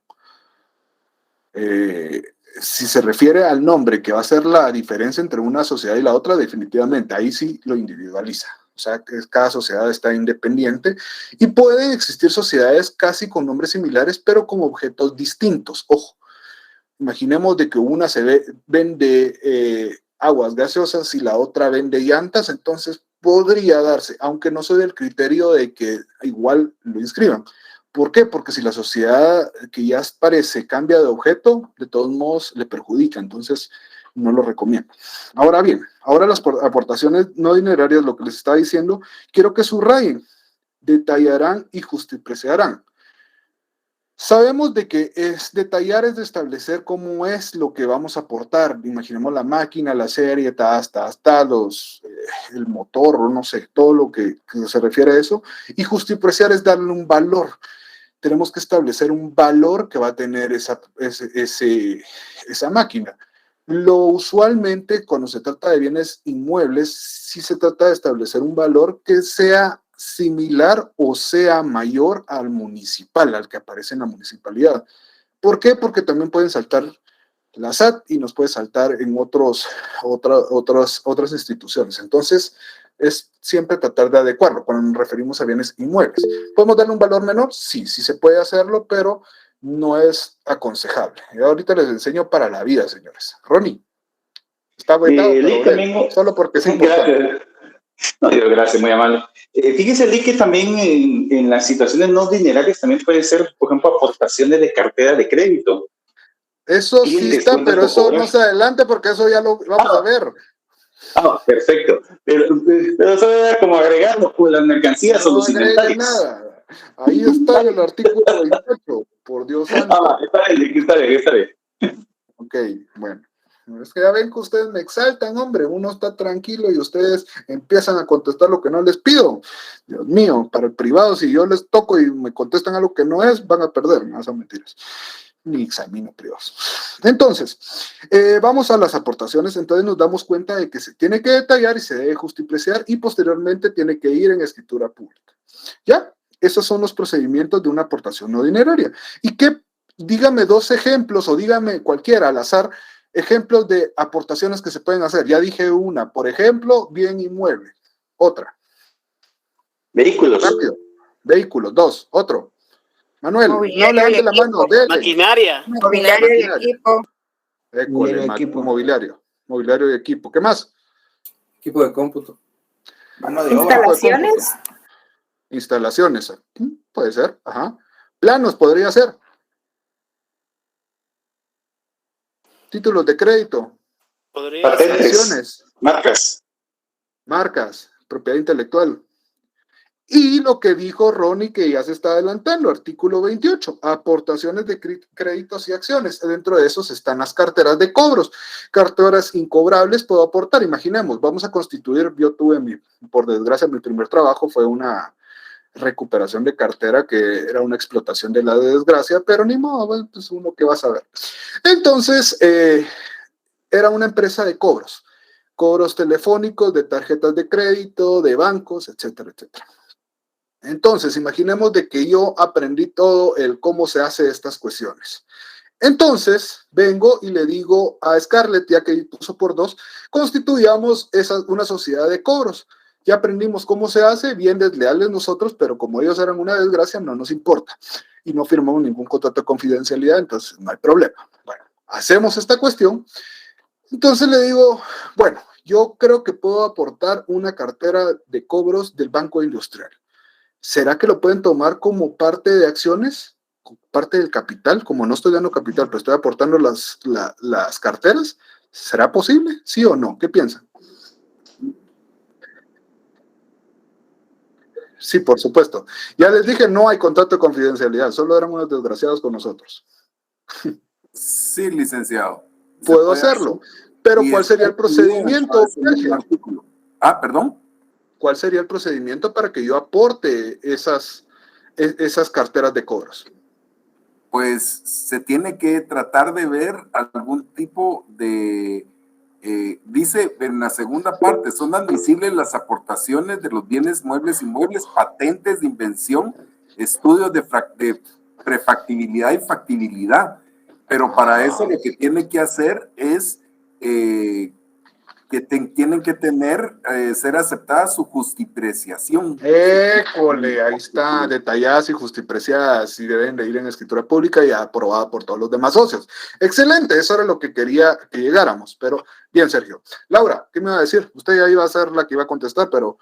Si se refiere al nombre, que va a ser la diferencia entre una sociedad y la otra, definitivamente, ahí sí lo individualiza. O sea, que cada sociedad está independiente y pueden existir sociedades casi con nombres similares, pero con objetos distintos. Ojo, imaginemos de que una vende aguas gaseosas y la otra vende llantas, entonces podría darse, aunque no soy del criterio de que igual lo inscriban. ¿Por qué? Porque si la sociedad que ya aparece cambia de objeto, de todos modos le perjudica, entonces no lo recomiendo. Ahora bien, ahora las aportaciones no dinerarias, lo que les estaba diciendo, quiero que subrayen, detallarán y justipreciarán. Sabemos de que detallar es de establecer cómo es lo que vamos a aportar. Imaginemos la máquina, la serie, el motor, no sé, todo lo que se refiere a eso. Y justipreciar es darle un valor. Tenemos que establecer un valor que va a tener esa máquina. Lo usualmente, cuando se trata de bienes inmuebles, sí se trata de establecer un valor que sea similar o sea mayor al municipal, al que aparece en la municipalidad. ¿Por qué? Porque también pueden saltar la SAT y nos puede saltar en otras instituciones. Entonces, es siempre tratar de adecuarlo cuando nos referimos a bienes inmuebles. ¿Podemos darle un valor menor? Sí, sí se puede hacerlo, pero no es aconsejable. Y ahorita les enseño para la vida, señores. Ronnie, está vetado, pero solo porque es importante. Gracias. No, gracias, muy amable. Fíjese, Lee, que también en las situaciones no dinerarias también puede ser, por ejemplo, aportaciones de cartera de crédito. Eso sí está, pero eso no se adelante porque eso ya lo vamos a ver. Ah, perfecto. Pero eso era como agregarlo, pues, las mercancías o los inventarios. Nada. Ahí está el artículo 28, por Dios santo. Está bien. Ok, bueno. Es que ya ven que ustedes me exaltan, hombre. Uno está tranquilo y ustedes empiezan a contestar lo que no les pido. Dios mío, para el privado, si yo les toco y me contestan algo que no es, van a perder. No son mentiras. Ni examino privados. Entonces, vamos a las aportaciones. Entonces nos damos cuenta de que se tiene que detallar y se debe justipreciar y posteriormente tiene que ir en escritura pública. ¿Ya? Esos son los procedimientos de una aportación no dineraria. Y que, dígame 2 ejemplos o dígame cualquiera al azar, ejemplos de aportaciones que se pueden hacer. Ya dije una, por ejemplo, bien inmueble. Otra. Vehículos. Rápido. Vehículos. 2. Otro. Manuel, no levante la mano. Dele. Maquinaria. Mobiliario y equipo. Mobiliario. Mobiliario y equipo. ¿Qué más? Equipo de cómputo. Mano de obra. Instalaciones. Instalaciones. Puede ser. Ajá. Planos podría ser. Títulos de crédito. Patentes. Marcas. Propiedad intelectual. Y lo que dijo Ronnie, que ya se está adelantando, artículo 28, aportaciones de créditos y acciones. Dentro de esos están las carteras de cobros. Carteras incobrables puedo aportar. Imaginemos, vamos a constituir, yo tuve, por desgracia, mi primer trabajo fue una recuperación de cartera que era una explotación de la desgracia, pero ni modo, pues uno que va a saber. Entonces, era una empresa de cobros telefónicos, de tarjetas de crédito, de bancos, etcétera, etcétera. Entonces, imaginemos de que yo aprendí todo el cómo se hace estas cuestiones. Entonces, vengo y le digo a Scarlett, ya que puso por 2, constituyamos una sociedad de cobros. Ya aprendimos cómo se hace, bien desleales nosotros, pero como ellos eran una desgracia, no nos importa. Y no firmamos ningún contrato de confidencialidad, entonces no hay problema. Bueno, hacemos esta cuestión. Entonces le digo, bueno, yo creo que puedo aportar una cartera de cobros del Banco Industrial. ¿Será que lo pueden tomar como parte de acciones? parte del capital, como no estoy dando capital, pero estoy aportando las carteras, ¿será posible? ¿Sí o no? ¿Qué piensan? Sí, por supuesto. Ya les dije, no hay contrato de confidencialidad, solo eran unos desgraciados con nosotros. Sí, licenciado. Puedo hacerlo, pero ¿cuál sería el procedimiento? Perdón. ¿Cuál sería el procedimiento para que yo aporte esas carteras de cobros? Pues se tiene que tratar de ver algún tipo de, dice en la segunda parte, son admisibles las aportaciones de los bienes muebles, inmuebles, patentes de invención, estudios de prefactibilidad y factibilidad. Pero para eso lo que tiene que hacer es que tienen que ser aceptada su justipreciación. École, ahí está, detalladas y justipreciadas y deben de ir en escritura pública y aprobada por todos los demás socios. Excelente, eso era lo que quería que llegáramos, pero bien, Sergio. Laura, ¿qué me iba a decir? Usted ya iba a ser la que iba a contestar, pero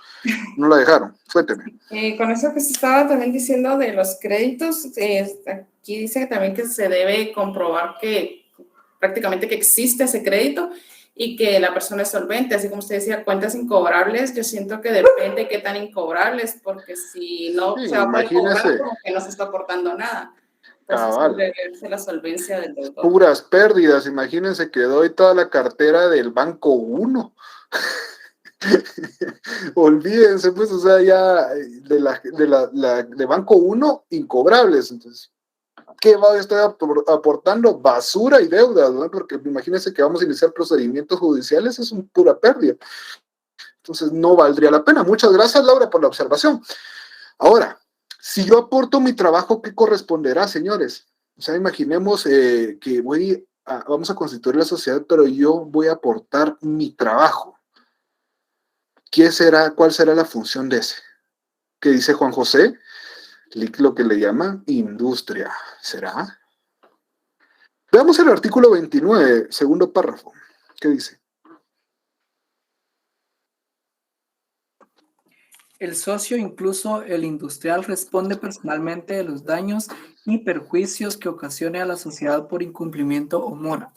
no la dejaron. Cuénteme. Con eso que se estaba también diciendo de los créditos, aquí dice también que se debe comprobar que prácticamente que existe ese crédito y que la persona es solvente, así como usted decía, cuentas incobrables, yo siento que depende de qué tan incobrables, porque si no Sí, se va a poder cobrar, como que no se está aportando nada. Entonces, debe verse la solvencia del deudor. Puras pérdidas, imagínense que doy toda la cartera del Banco 1. Olvídense, pues, o sea, ya de Banco 1, incobrables, entonces. ¿Qué va a estar aportando? Basura y deuda, ¿no? Porque imagínense que vamos a iniciar procedimientos judiciales, es una pura pérdida. Entonces no valdría la pena. Muchas gracias, Laura, por la observación. Ahora, si yo aporto mi trabajo, ¿qué corresponderá, señores? O sea, imaginemos que vamos a constituir la sociedad, pero yo voy a aportar mi trabajo. ¿Cuál será la función de ese? ¿Qué dice Juan José? Lo que le llaman industria. ¿Será? Veamos el artículo 29, segundo párrafo. ¿Qué dice? El socio, incluso el industrial, responde personalmente de los daños y perjuicios que ocasione a la sociedad por incumplimiento o mora.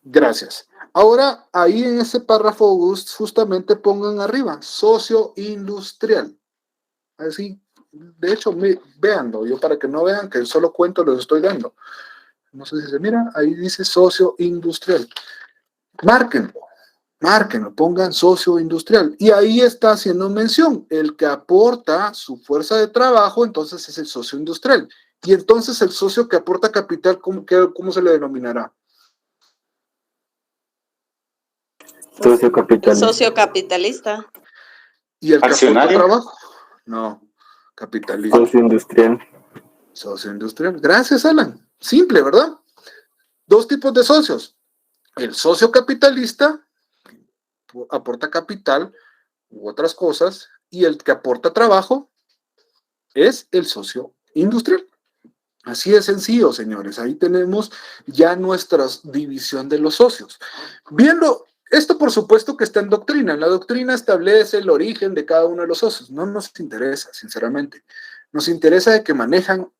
Gracias. Ahora, ahí en ese párrafo, justamente pongan arriba, socio industrial. Así. De hecho, véanlo, yo para que no vean que solo cuento los estoy dando. No sé si se mira, ahí dice socio industrial. Márquenlo, pongan socio industrial. Y ahí está haciendo mención, el que aporta su fuerza de trabajo, entonces es el socio industrial. Y entonces el socio que aporta capital, ¿cómo se le denominará? Socio capitalista. Socio capitalista. ¿Y el que aporta trabajo? No. Capitalista. Socio industrial. Gracias, Alan. Simple, ¿verdad? Dos tipos de socios. El socio capitalista aporta capital u otras cosas, y el que aporta trabajo es el socio industrial. Así de sencillo, señores. Ahí tenemos ya nuestra división de los socios. Viendo esto, por supuesto que está en doctrina. La doctrina establece el origen de cada uno de los socios. No nos interesa, sinceramente. Nos interesa de que manejen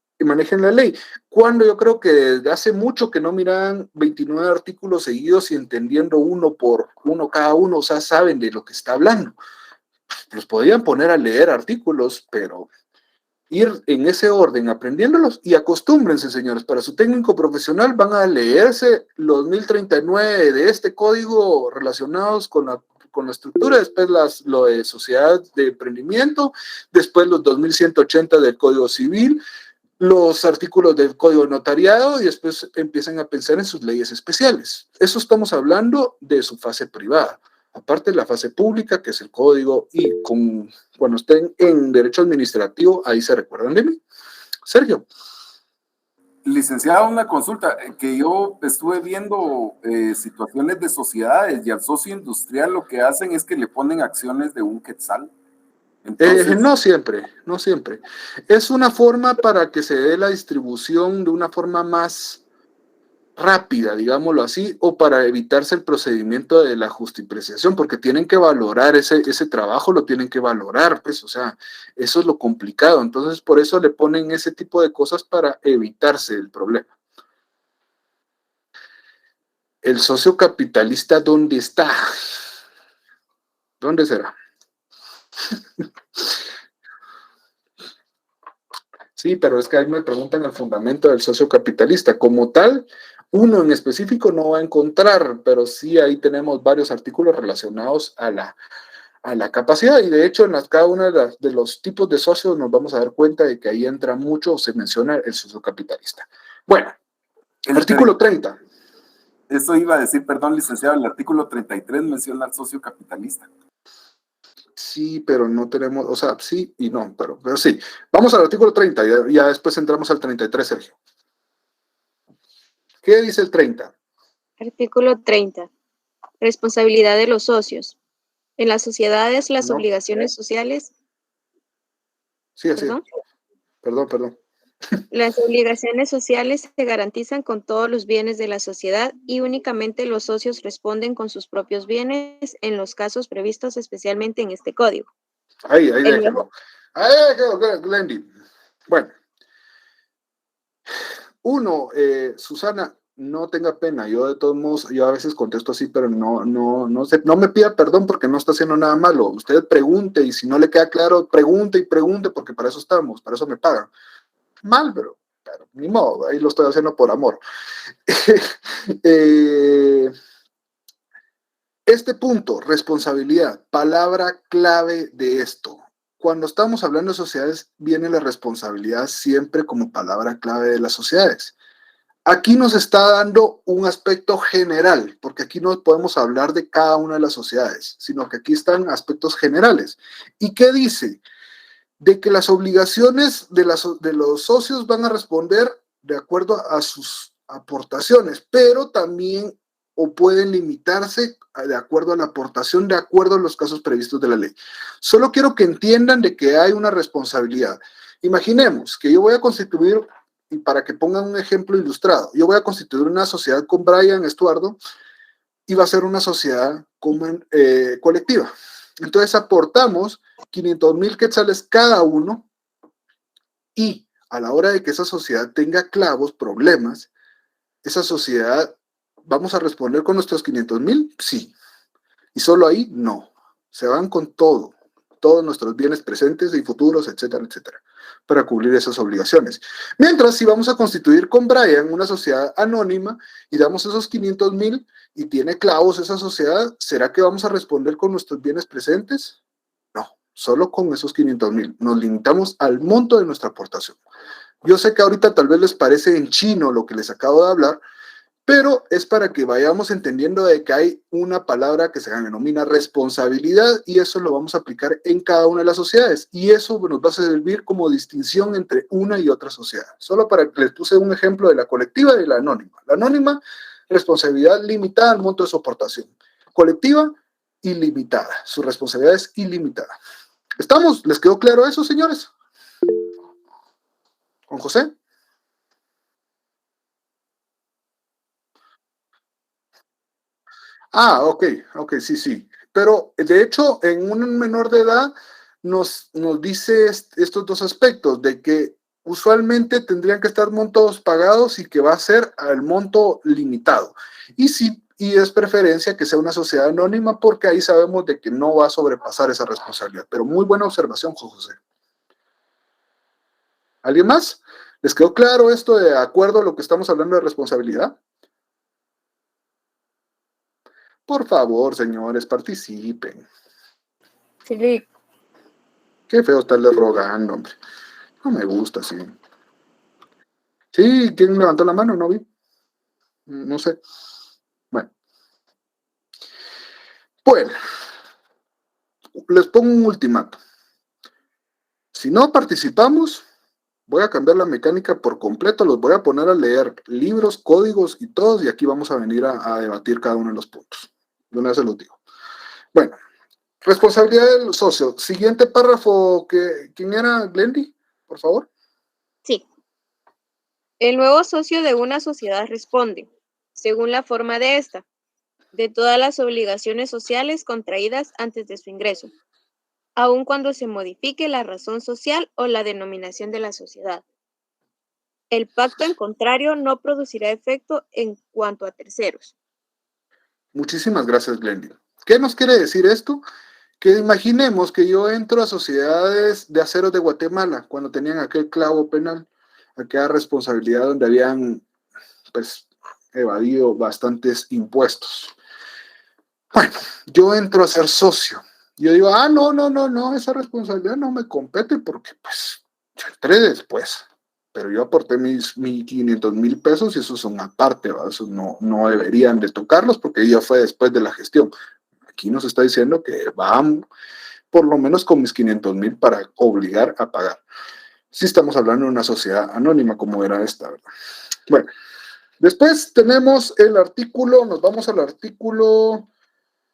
la ley. Cuando yo creo que desde hace mucho que no miran 29 artículos seguidos y entendiendo uno por uno cada uno, o sea, saben de lo que está hablando. Los podrían poner a leer artículos, pero ir en ese orden aprendiéndolos y acostúmbrense, señores, para su técnico profesional van a leerse los 1039 de este código relacionados con la estructura, después lo de sociedad de emprendimiento, después los 2180 del Código Civil, los artículos del Código Notariado y después empiezan a pensar en sus leyes especiales. Eso estamos hablando de su fase privada. Aparte de la fase pública, que es el código, y cuando estén en derecho administrativo, ahí se recuerdan de mí. Sergio. Licenciado, una consulta, que yo estuve viendo situaciones de sociedades y al socio industrial lo que hacen es que le ponen acciones de un quetzal. Entonces, no siempre. Es una forma para que se dé la distribución de una forma más rápida, digámoslo así, o para evitarse el procedimiento de la justipreciación, porque tienen que valorar ese trabajo, lo tienen que valorar, pues, o sea, eso es lo complicado. Entonces, por eso le ponen ese tipo de cosas para evitarse el problema. El socio capitalista, ¿dónde está? ¿Dónde será? Sí, pero es que ahí me preguntan el fundamento del socio capitalista. Como tal, uno en específico no va a encontrar, pero sí ahí tenemos varios artículos relacionados a la capacidad, y de hecho en cada uno de los tipos de socios nos vamos a dar cuenta de que ahí entra mucho, se menciona el socio capitalista. Bueno, artículo 30. Eso iba a decir, perdón, licenciado, el artículo 33 menciona al socio capitalista. Sí, pero no tenemos, o sea, sí y no, pero sí. Vamos al artículo 30, ya después entramos al 33, Sergio. ¿Qué dice el 30? Artículo 30. Responsabilidad de los socios. En las sociedades, las obligaciones sociales... Sí, así. Perdón. Las obligaciones sociales se garantizan con todos los bienes de la sociedad y únicamente los socios responden con sus propios bienes en los casos previstos especialmente en este código. Ahí déjalo. Ahí déjalo, Glendy. Bueno. Uno, Susana, no tenga pena. Yo de todos modos, yo a veces contesto así, pero no me pida perdón porque no está haciendo nada malo. Usted pregunte y si no le queda claro, pregunte y pregunte porque para eso estamos, para eso me pagan. Mal, pero ni modo, ahí lo estoy haciendo por amor. Este punto, responsabilidad, palabra clave de esto. Cuando estamos hablando de sociedades, viene la responsabilidad siempre como palabra clave de las sociedades. Aquí nos está dando un aspecto general, porque aquí no podemos hablar de cada una de las sociedades, sino que aquí están aspectos generales. ¿Y qué dice? De que las obligaciones de los socios van a responder de acuerdo a sus aportaciones, pero también o pueden limitarse de acuerdo a la aportación, de acuerdo a los casos previstos de la ley. Solo quiero que entiendan de que hay una responsabilidad. Imaginemos que yo voy a constituir, y para que pongan un ejemplo ilustrado, yo voy a constituir una sociedad con Brian Estuardo y va a ser una sociedad colectiva. Entonces aportamos 500,000 quetzales cada uno y a la hora de que esa sociedad tenga clavos, problemas, esa sociedad, ¿vamos a responder con nuestros 500,000? Sí. Y solo ahí, no. Se van con todos nuestros bienes presentes y futuros, etcétera, etcétera, para cubrir esas obligaciones. Mientras, si vamos a constituir con Brian una sociedad anónima y damos esos 500,000 y tiene clavos esa sociedad, ¿será que vamos a responder con nuestros bienes presentes? No, solo con esos 500,000. Nos limitamos al monto de nuestra aportación. Yo sé que ahorita tal vez les parece en chino lo que les acabo de hablar, pero es para que vayamos entendiendo de que hay una palabra que se denomina responsabilidad y eso lo vamos a aplicar en cada una de las sociedades y eso nos va a servir como distinción entre una y otra sociedad. Solo para que les puse un ejemplo de la colectiva y la anónima. La anónima, responsabilidad limitada al monto de su aportación. Colectiva, ilimitada. Su responsabilidad es ilimitada. ¿Estamos? ¿Les quedó claro eso, señores? ¿Con José? Ah, ok, sí. Pero de hecho, en un menor de edad nos dice estos dos aspectos, de que usualmente tendrían que estar montos pagados y que va a ser al monto limitado. Y es preferencia que sea una sociedad anónima porque ahí sabemos de que no va a sobrepasar esa responsabilidad. Pero muy buena observación, José. ¿Alguien más? ¿Les quedó claro esto de acuerdo a lo que estamos hablando de responsabilidad? Por favor, señores, participen. Sí. Qué feo estarles rogando, hombre. No me gusta, sí. Sí, ¿quién levantó la mano? No vi. No sé. Bueno, les pongo un ultimato. Si no participamos, voy a cambiar la mecánica por completo, los voy a poner a leer libros, códigos y todos, y aquí vamos a venir a debatir cada uno de los puntos. De una vez se los digo. Bueno, responsabilidad del socio. Siguiente párrafo, ¿quién era, Glendy? Por favor. Sí. El nuevo socio de una sociedad responde según la forma de esta, de todas las obligaciones sociales contraídas antes de su ingreso, aun cuando se modifique la razón social o la denominación de la sociedad. El pacto en contrario no producirá efecto en cuanto a terceros. Muchísimas gracias, Glendy. ¿Qué nos quiere decir esto? Que imaginemos que yo entro a Sociedades de Aceros de Guatemala, cuando tenían aquel clavo penal, aquella responsabilidad donde habían pues, evadido bastantes impuestos. Bueno, yo entro a ser socio. Yo digo, no, esa responsabilidad no me compete porque pues yo entré después. Pero yo aporté mis 500,000 pesos y esos son aparte, ¿verdad? Esos no deberían de tocarlos porque ya fue después de la gestión. Aquí nos está diciendo que van por lo menos con mis 500,000 para obligar a pagar. Si estamos hablando de una sociedad anónima como era esta, ¿verdad? Bueno, después tenemos el artículo, nos vamos al artículo,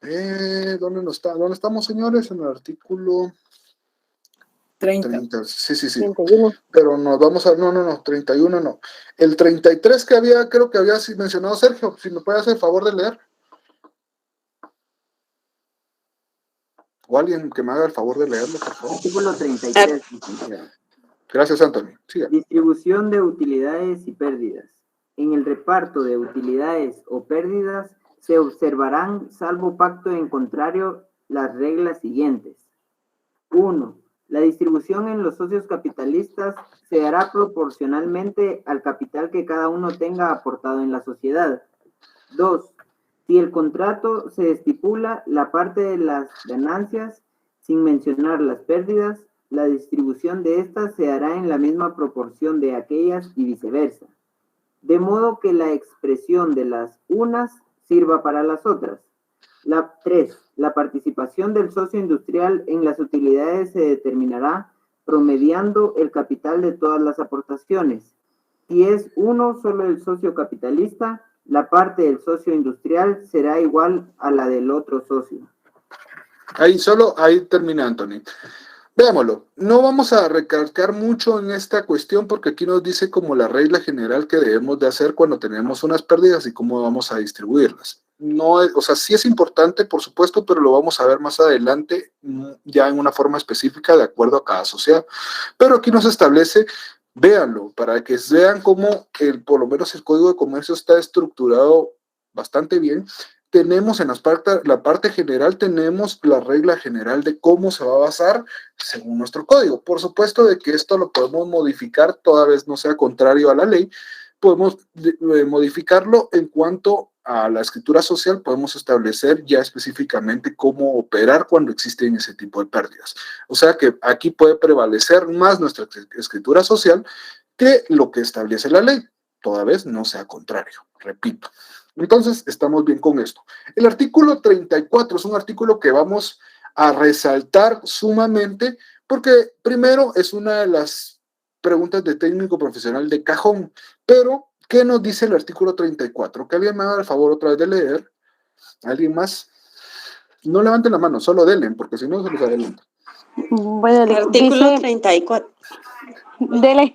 ¿dónde estamos, señores? En el artículo 30. Sí. 31. Pero nos vamos a, no, 31 no. El 33 que había, creo que había mencionado Sergio, si me puede hacer el favor de leer. O alguien que me haga el favor de leerlo, por favor. Artículo 33. Gracias, Anthony. Siga. Distribución de utilidades y pérdidas. En el reparto de utilidades o pérdidas se observarán, salvo pacto en contrario, las reglas siguientes. 1. La distribución en los socios capitalistas se hará proporcionalmente al capital que cada uno tenga aportado en la sociedad. 2. Si el contrato se estipula la parte de las ganancias, sin mencionar las pérdidas, la distribución de estas se hará en la misma proporción de aquellas y viceversa. De modo que la expresión de las unas sirva para las otras. 3. La participación del socio industrial en las utilidades se determinará promediando el capital de todas las aportaciones. Si es uno solo el socio capitalista, la parte del socio industrial será igual a la del otro socio. Ahí termina, Anthony. Veámoslo. No vamos a recalcar mucho en esta cuestión porque aquí nos dice como la regla general que debemos de hacer cuando tenemos unas pérdidas y cómo vamos a distribuirlas. Sí es importante, por supuesto, pero lo vamos a ver más adelante ya en una forma específica de acuerdo a cada sociedad. Pero aquí nos establece, véanlo, para que vean cómo por lo menos el Código de Comercio está estructurado bastante bien. Tenemos en la parte general, tenemos la regla general de cómo se va a basar según nuestro código. Por supuesto de que esto lo podemos modificar, toda vez no sea contrario a la ley, podemos modificarlo en cuanto a la escritura social, podemos establecer ya específicamente cómo operar cuando existen ese tipo de pérdidas. O sea que aquí puede prevalecer más nuestra escritura social que lo que establece la ley, toda vez no sea contrario, repito. Entonces, estamos bien con esto. El artículo 34 es un artículo que vamos a resaltar sumamente porque, primero, es una de las preguntas de técnico profesional de cajón. Pero, ¿qué nos dice el artículo 34? Que alguien me haga el favor otra vez de leer. ¿Alguien más? No levanten la mano, solo denle, porque si no se los adelanta. Bueno, el artículo 34. Dele.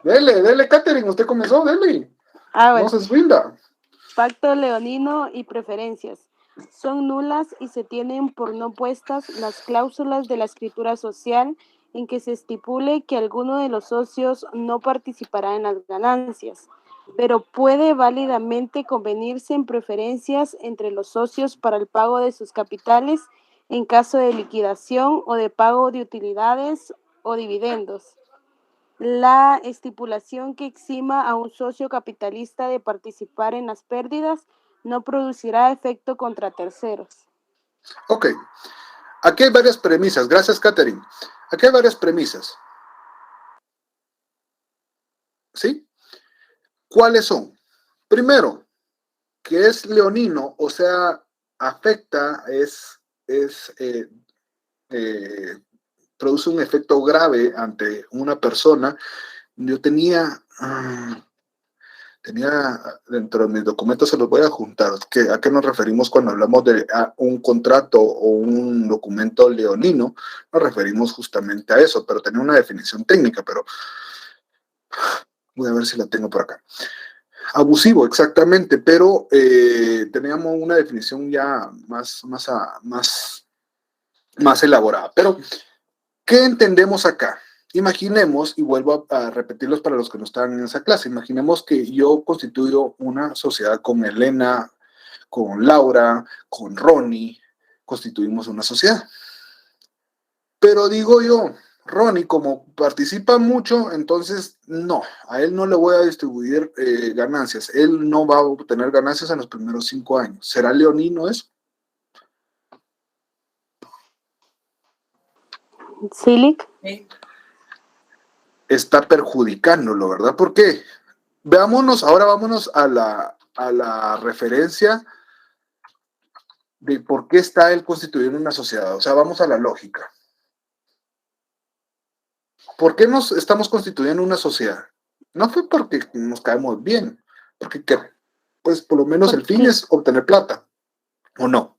Dele, Catherine, usted comenzó, dele. Bueno. No se rinda. Pacto leonino y preferencias. Son nulas y se tienen por no puestas las cláusulas de la escritura social en que se estipule que alguno de los socios no participará en las ganancias, pero puede válidamente convenirse en preferencias entre los socios para el pago de sus capitales en caso de liquidación o de pago de utilidades o dividendos. La estipulación que exima a un socio capitalista de participar en las pérdidas no producirá efecto contra terceros. Ok. Aquí hay varias premisas. Gracias, Catherine. Aquí hay varias premisas. ¿Sí? ¿Cuáles son? Primero, que es leonino, o sea, afecta, produce un efecto grave ante una persona. Yo tenía dentro de mis documentos, se los voy a juntar. ¿A qué nos referimos cuando hablamos de un contrato o un documento leonino? Nos referimos justamente a eso, pero tenía una definición técnica, pero voy a ver si la tengo por acá. Abusivo, exactamente, pero teníamos una definición ya más elaborada. Pero, ¿qué entendemos acá? Imaginemos, y vuelvo a repetirlos para los que no estaban en esa clase, imaginemos que yo constituyo una sociedad con Elena, con Laura, con Ronnie, constituimos una sociedad. Pero digo yo, Ronnie, como participa mucho, entonces no, a él no le voy a distribuir ganancias. Él no va a obtener ganancias en los primeros 5 años. ¿Será leonino eso? ¿Silic? Está perjudicándolo, ¿verdad? ¿Por qué? Ahora vámonos a la referencia de por qué está él constituyendo una sociedad. O sea, vamos a la lógica. ¿Por qué nos estamos constituyendo una sociedad? No fue porque nos caemos bien, porque pues por lo menos el fin es obtener plata, ¿o no?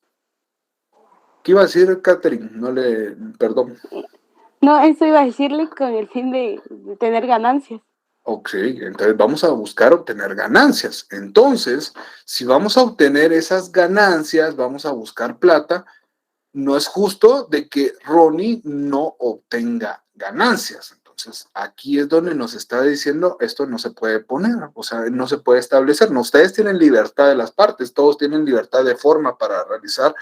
¿Qué iba a decir Catherine? Perdón. No, eso iba a decirle con el fin de tener ganancias. Ok, entonces vamos a buscar obtener ganancias. Entonces, si vamos a obtener esas ganancias, vamos a buscar plata, no es justo de que Ronnie no obtenga ganancias. Entonces, aquí es donde nos está diciendo, esto no se puede poner, o sea, no se puede establecer. No, ustedes tienen libertad de las partes, todos tienen libertad de forma para realizar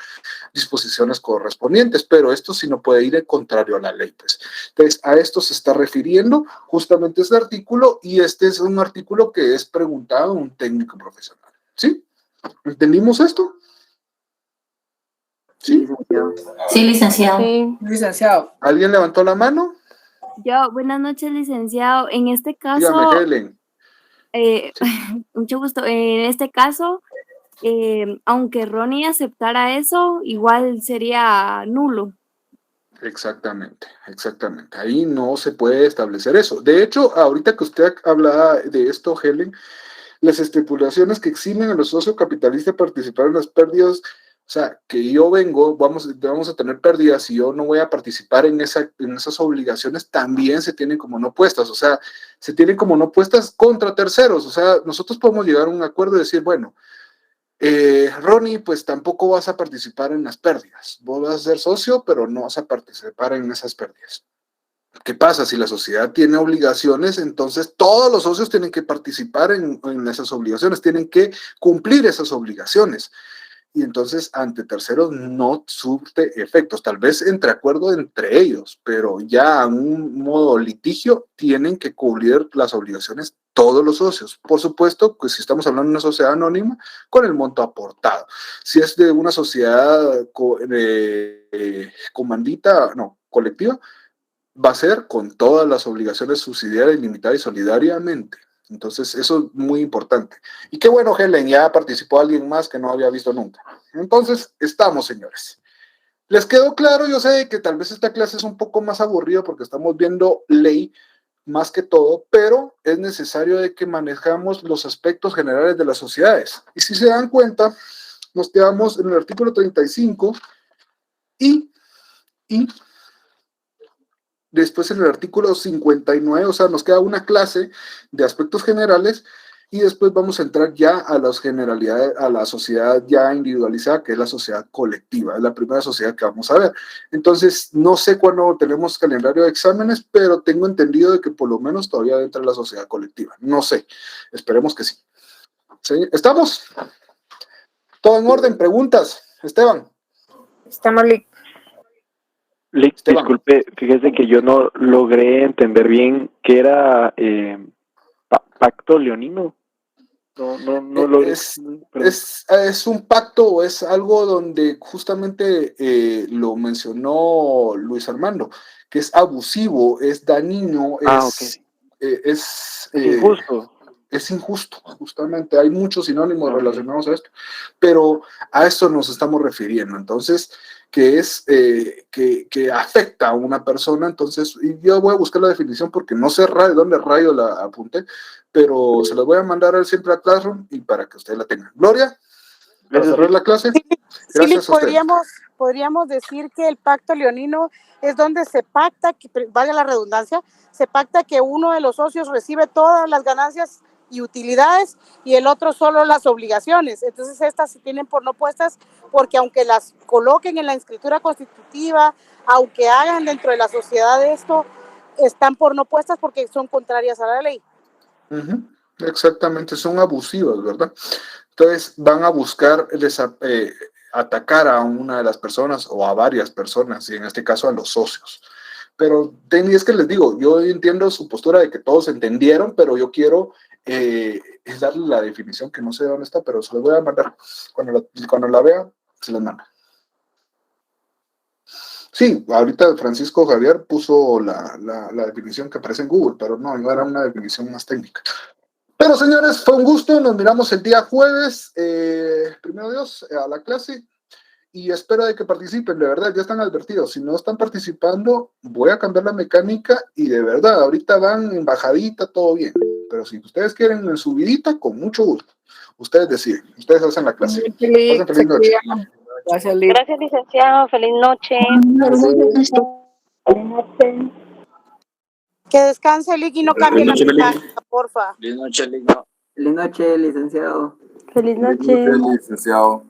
disposiciones correspondientes, pero esto sí no puede ir en contrario a la ley, pues. Entonces, a esto se está refiriendo justamente este artículo, y este es un artículo que es preguntado a un técnico profesional. ¿Sí? ¿Entendimos esto? ¿Sí? Sí, licenciado. Sí. Licenciado. ¿Alguien levantó la mano? Yo, buenas noches, licenciado. En este caso, Dígame, Helen. mucho gusto. En este caso, aunque Ronnie aceptara eso, igual sería nulo. Exactamente. Ahí no se puede establecer eso. De hecho, ahorita que usted hablaba de esto, Helen, las estipulaciones que eximen a los socios capitalistas de participar en las pérdidas, o sea, que yo vamos a tener pérdidas y yo no voy a participar en esas obligaciones, también se tienen como no puestas, o sea, se tienen como no puestas contra terceros, o sea, nosotros podemos llegar a un acuerdo y decir, bueno, Ronnie, pues tampoco vas a participar en las pérdidas, vos vas a ser socio, pero no vas a participar en esas pérdidas. ¿Qué pasa? Si la sociedad tiene obligaciones, entonces todos los socios tienen que participar en esas obligaciones, tienen que cumplir esas obligaciones. Y entonces ante terceros no surte efectos, tal vez entre acuerdo entre ellos, pero ya a un modo litigio tienen que cubrir las obligaciones todos los socios. Por supuesto, pues si estamos hablando de una sociedad anónima, con el monto aportado. Si es de una sociedad colectiva, va a ser con todas las obligaciones subsidiarias, ilimitadas y solidariamente. Entonces, eso es muy importante. Y qué bueno, Helen, ya participó alguien más que no había visto nunca. Entonces, estamos, señores. ¿Les quedó claro? Yo sé que tal vez esta clase es un poco más aburrida porque estamos viendo ley más que todo, pero es necesario de que manejamos los aspectos generales de las sociedades. Y si se dan cuenta, nos quedamos en el artículo 35 y después en el artículo 59, o sea, nos queda una clase de aspectos generales y después vamos a entrar ya a las generalidades, a la sociedad ya individualizada, que es la sociedad colectiva, es la primera sociedad que vamos a ver. Entonces, no sé cuándo tenemos calendario de exámenes, pero tengo entendido de que por lo menos todavía entra la sociedad colectiva. No sé, esperemos que sí. ¿Sí? ¿Estamos? ¿Todo en orden? ¿Preguntas? Esteban. Estamos listos. Disculpe, fíjese que yo no logré entender bien qué era pacto leonino. No logré. Es un pacto o es algo donde justamente lo mencionó Luis Armando, que es abusivo, es dañino, es injusto. Es injusto, justamente. Hay muchos sinónimos relacionados a esto, pero a esto nos estamos refiriendo. Entonces, que es que afecta a una persona. Entonces, y yo voy a buscar la definición porque no sé dónde rayo la apunté, pero se las voy a mandar siempre a Classroom y para que ustedes la tengan. Gloria, para cerrar la clase. Gracias a usted. Podríamos decir que el pacto leonino es donde se pacta, que vale la redundancia, se pacta que uno de los socios recibe todas las ganancias y utilidades, y el otro solo las obligaciones. Entonces estas se tienen por no puestas porque aunque las coloquen en la escritura constitutiva, aunque hagan dentro de la sociedad esto, están por no puestas porque son contrarias a la ley. Exactamente, son abusivas, ¿verdad? Entonces van a buscar atacar a una de las personas o a varias personas, y en este caso a los socios. Pero es que les digo, yo entiendo su postura de que todos entendieron, pero yo quiero darle la definición, que no sé dónde está, pero se la voy a mandar. Cuando la vea, se la manda. Sí, ahorita Francisco Javier puso la definición que aparece en Google, pero no era una definición más técnica. Pero señores, fue un gusto, nos miramos el día jueves, primero Dios, a la clase, y espero de que participen, de verdad, ya están advertidos. Si no están participando, voy a cambiar la mecánica, y de verdad, ahorita van en bajadita, todo bien. Pero si ustedes quieren en subidita, con mucho gusto. Ustedes deciden, ustedes hacen la clase. Pasen feliz noche. Gracias, licenciado. Feliz noche. Feliz noche. Que descanse, Lick, y no cambie la mecánica, porfa. Feliz noche, Lick. Feliz noche, licenciado. Feliz noche. Licenciado.